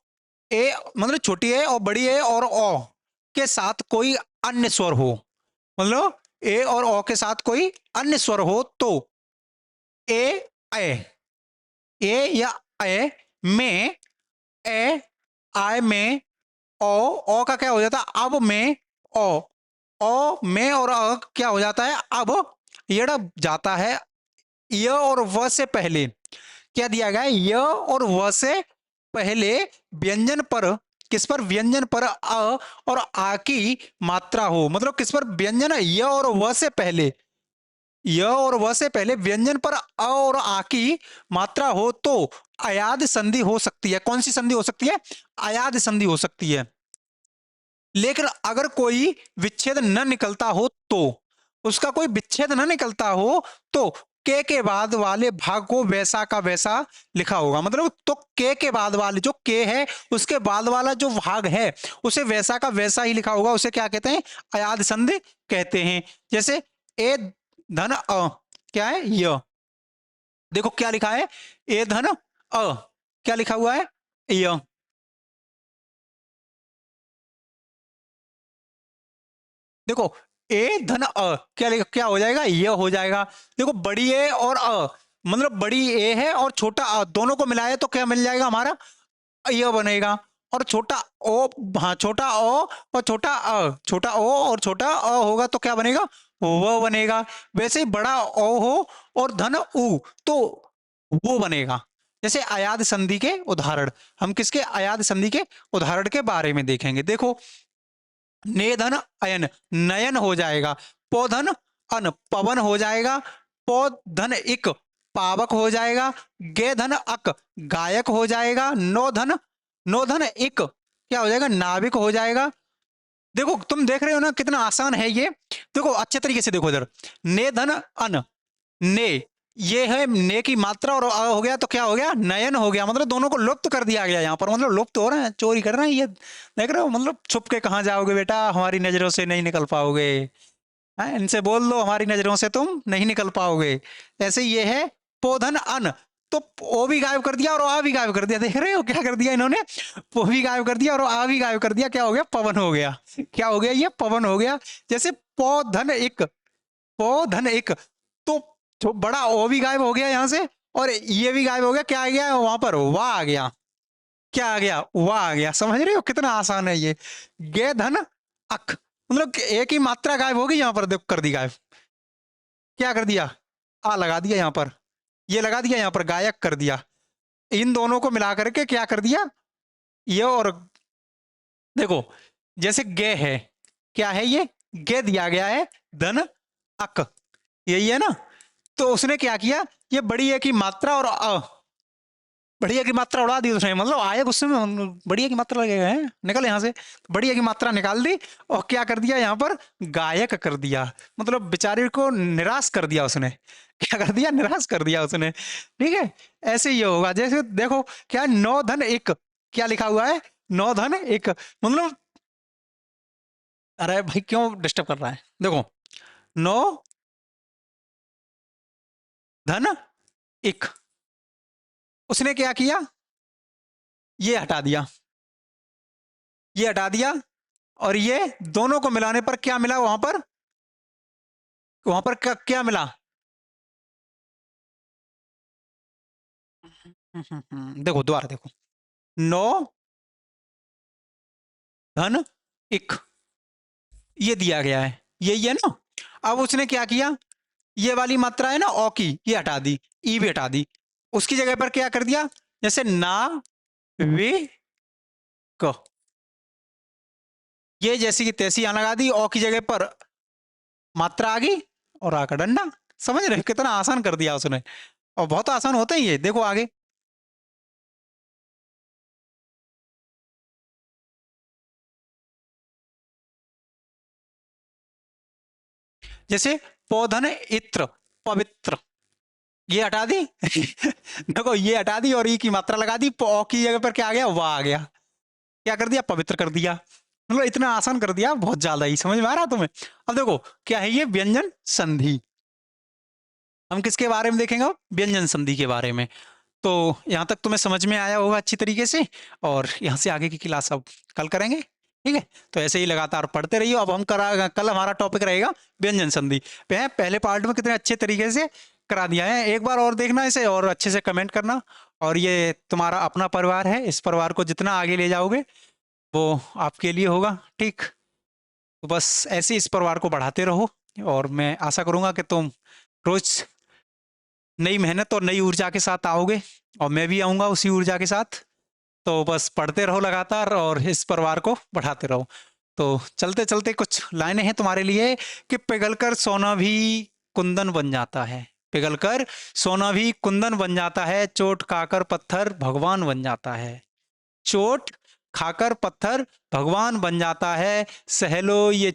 ए, मतलब छोटी ए और बड़ी ए और ओ के साथ कोई अन्य स्वर हो, मतलब ए और ओ के साथ कोई अन्य स्वर हो तो ए, ए, ए या ए, में, ए, आय, में, ओ का क्या हो जाता है, अब, में, ओ में और अ क्या हो जाता है, अब यड़ जाता है। य और व से पहले क्या दिया गया है, य और व से पहले व्यंजन पर, किस पर, व्यंजन पर अ और आ की मात्रा हो, मतलब किस पर, व्यंजन य और व से पहले, य और व से पहले व्यंजन पर अ और आ की मात्रा हो तो अयाद संधि हो सकती है। कौन सी संधि हो सकती है, अयाद संधि हो सकती है। लेकिन अगर कोई विच्छेद न निकलता हो तो, उसका कोई विच्छेद न निकलता हो तो के बाद वाले भाग को वैसा का वैसा लिखा होगा। मतलब तो के बाद वाले जो के है उसके बाद वाला जो भाग है उसे वैसा का वैसा ही लिखा होगा। उसे क्या कहते हैं? अयाद संधि कहते हैं। जैसे ए धन अ, क्या है? य। देखो क्या लिखा है? ए धन अ, क्या लिखा हुआ है? य। देखो ए धन अ, क्या हो जाएगा? ये हो जाएगा। देखो बड़ी ए और अ, मतलब बड़ी ए है और छोटा अ, दोनों को मिलाए तो क्या मिल जाएगा हमारा? ये बनेगा। और छोटा ओ, हाँ छोटा ओ और छोटा अ, छोटा ओ और छोटा अ होगा तो क्या बनेगा? वो बनेगा। वैसे ही बड़ा ओ हो और धन उ तो वो बनेगा। जैसे अयाद संधि के उदाहरण, हम किसके अयाद संधि के उदाहरण के बारे में देखेंगे। देखो नेधन अयन, नयन हो जाएगा। पौधन अन, पवन हो जाएगा। पौधन इक, पावक हो जाएगा। गेधन अक, गायक हो जाएगा। नौधन, नौधन इक क्या हो जाएगा? नाविक हो जाएगा। देखो तुम देख रहे हो ना कितना आसान है ये। देखो अच्छे तरीके से देखो इधर, ने धन अन, ने ये है ने की मात्रा और अ हो गया तो क्या हो गया? नयन हो गया। मतलब दोनों को लुप्त कर दिया गया यहाँ पर। मतलब लुप्त हो रहे हैं, चोरी कर रहे हैं ये, देख रहे हो? मतलब छुप के कहाँ जाओगे बेटा, हमारी नजरों से नहीं निकल पाओगे। हैं? इनसे बोल दो हमारी नजरों से तुम नहीं निकल पाओगे। ऐसे ये है पोधन अन, तो ओ भी गायब कर दिया और आ भी गायब कर दिया। देख रहे हो क्या कर दिया इन्होंने? पो भी गायब कर दिया और आ भी गायब कर दिया। क्या हो गया? पवन हो गया। क्या हो गया? ये पवन हो गया। जैसे पौधन एक, पौधन एक, तो जो बड़ा ओ भी गायब हो गया यहाँ से और ये भी गायब हो गया। क्या आ गया वहां पर? वाह आ गया। क्या आ गया? वाह आ गया। समझ रहे हो कितना आसान है ये? गे धन अक, मतलब कि एक ही मात्रा गायब होगी यहाँ पर। देख कर दी गायब। क्या कर दिया? आ लगा दिया यहाँ पर, ये लगा दिया यहाँ पर, गायक कर दिया। इन दोनों को मिला करके क्या कर दिया? ये और देखो जैसे गे है, क्या है ये? गे दिया गया है धन अक, यही है ना? तो उसने क्या किया? ये बड़ी ए की मात्रा और अ, बढ़िया की मात्रा उड़ा दी उसने। मतलब आए गुस्से में, बढ़िया की मात्रा लगेगा है, निकल यहाँ से। बढ़िया की मात्रा निकाल दी और क्या कर दिया यहाँ पर? गायक कर दिया। मतलब बेचारे को निराश कर दिया उसने। क्या कर दिया? निराश कर दिया उसने। ठीक है, ऐसे ही होगा। जैसे देखो क्या, नौ धन एक, क्या लिखा हुआ है? नौ धन एक। मतलब अरे भाई क्यों डिस्टर्ब कर रहा है? देखो नौ धन एक, उसने क्या किया? ये हटा दिया, ये हटा दिया और ये दोनों को मिलाने पर क्या मिला वहां पर? वहां पर क्या क्या मिला? देखो दोबारा देखो, नौ धन एक, ये दिया गया है, यही है ना? अब उसने क्या किया? ये वाली मात्रा है ना ओ की, ये हटा दी, ई भी हटा दी। उसकी जगह पर क्या कर दिया? जैसे ना वे क, ये जैसी की तैसी यहां लगा दी। ओ की जगह पर मात्रा आ गई और आकर डंडा। समझ रहे हो? कितना आसान कर दिया उसने। और बहुत आसान होते हैं ये, देखो आगे। जैसे पौधन इत्र, पवित्र, ये हटा दी। देखो ये हटा दी और ई की मात्रा लगा दी। पौ की जगह पर क्या आ गया? वाह आ गया। क्या कर दिया? पवित्र कर दिया। मतलब इतना आसान कर दिया, बहुत ज्यादा ही। समझ में आ रहा तुम्हें? अब देखो क्या है ये? व्यंजन संधि। हम किसके बारे में देखेंगे? व्यंजन संधि के बारे में। तो यहाँ तक तुम्हें समझ में आया होगा अच्छी तरीके से। और यहाँ से आगे की क्लास अब कल करेंगे। ठीक है, तो ऐसे ही लगातार पढ़ते रहिए। अब हम कल हमारा टॉपिक रहेगा व्यंजन संधि। पहले पार्ट में कितने अच्छे तरीके से करा दिया है, एक बार और देखना इसे और अच्छे से कमेंट करना। और ये तुम्हारा अपना परिवार है, इस परिवार को जितना आगे ले जाओगे वो आपके लिए होगा। ठीक, तो बस ऐसे ही इस परिवार को बढ़ाते रहो। और मैं आशा करूंगा कि तुम रोज नई मेहनत और नई ऊर्जा के साथ आओगे और मैं भी आऊंगा उसी ऊर्जा के साथ। तो बस पढ़ते रहो लगातार और इस परिवार को बढ़ाते रहो। तो चलते चलते कुछ लाइनें हैं तुम्हारे लिए कि पिघलकर सोना भी कुंदन बन जाता है, पिघलकर सोना भी कुंदन बन जाता है, चोट खाकर पत्थर भगवान बन जाता है। चोट खाकर पत्थर भगवान बन जाता है, सह लो ये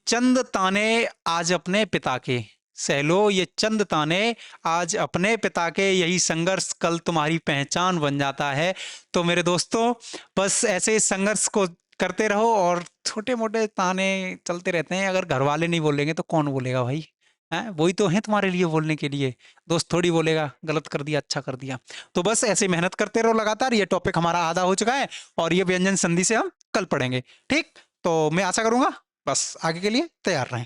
चंद ताने आज अपने पिता के, सह लो ये चंद ताने आज अपने पिता के, यही संघर्ष कल तुम्हारी पहचान बन जाता है। तो मेरे दोस्तों, बस ऐसे संघर्ष को करते रहो, और छोटे मोटे ताने चलते रहते हैं, अगर घर वाले नहीं बोलेंगे तो कौन बोलेगा भाई, हैं? वही तो है तुम्हारे लिए बोलने के लिए, दोस्त थोड़ी बोलेगा गलत कर दिया अच्छा कर दिया। तो बस ऐसे मेहनत करते रहो लगातार। ये टॉपिक हमारा आधा हो चुका है, और ये व्यंजन संधि से हम कल पढ़ेंगे, ठीक। तो मैं आशा करूंगा बस आगे के लिए तैयार रहें।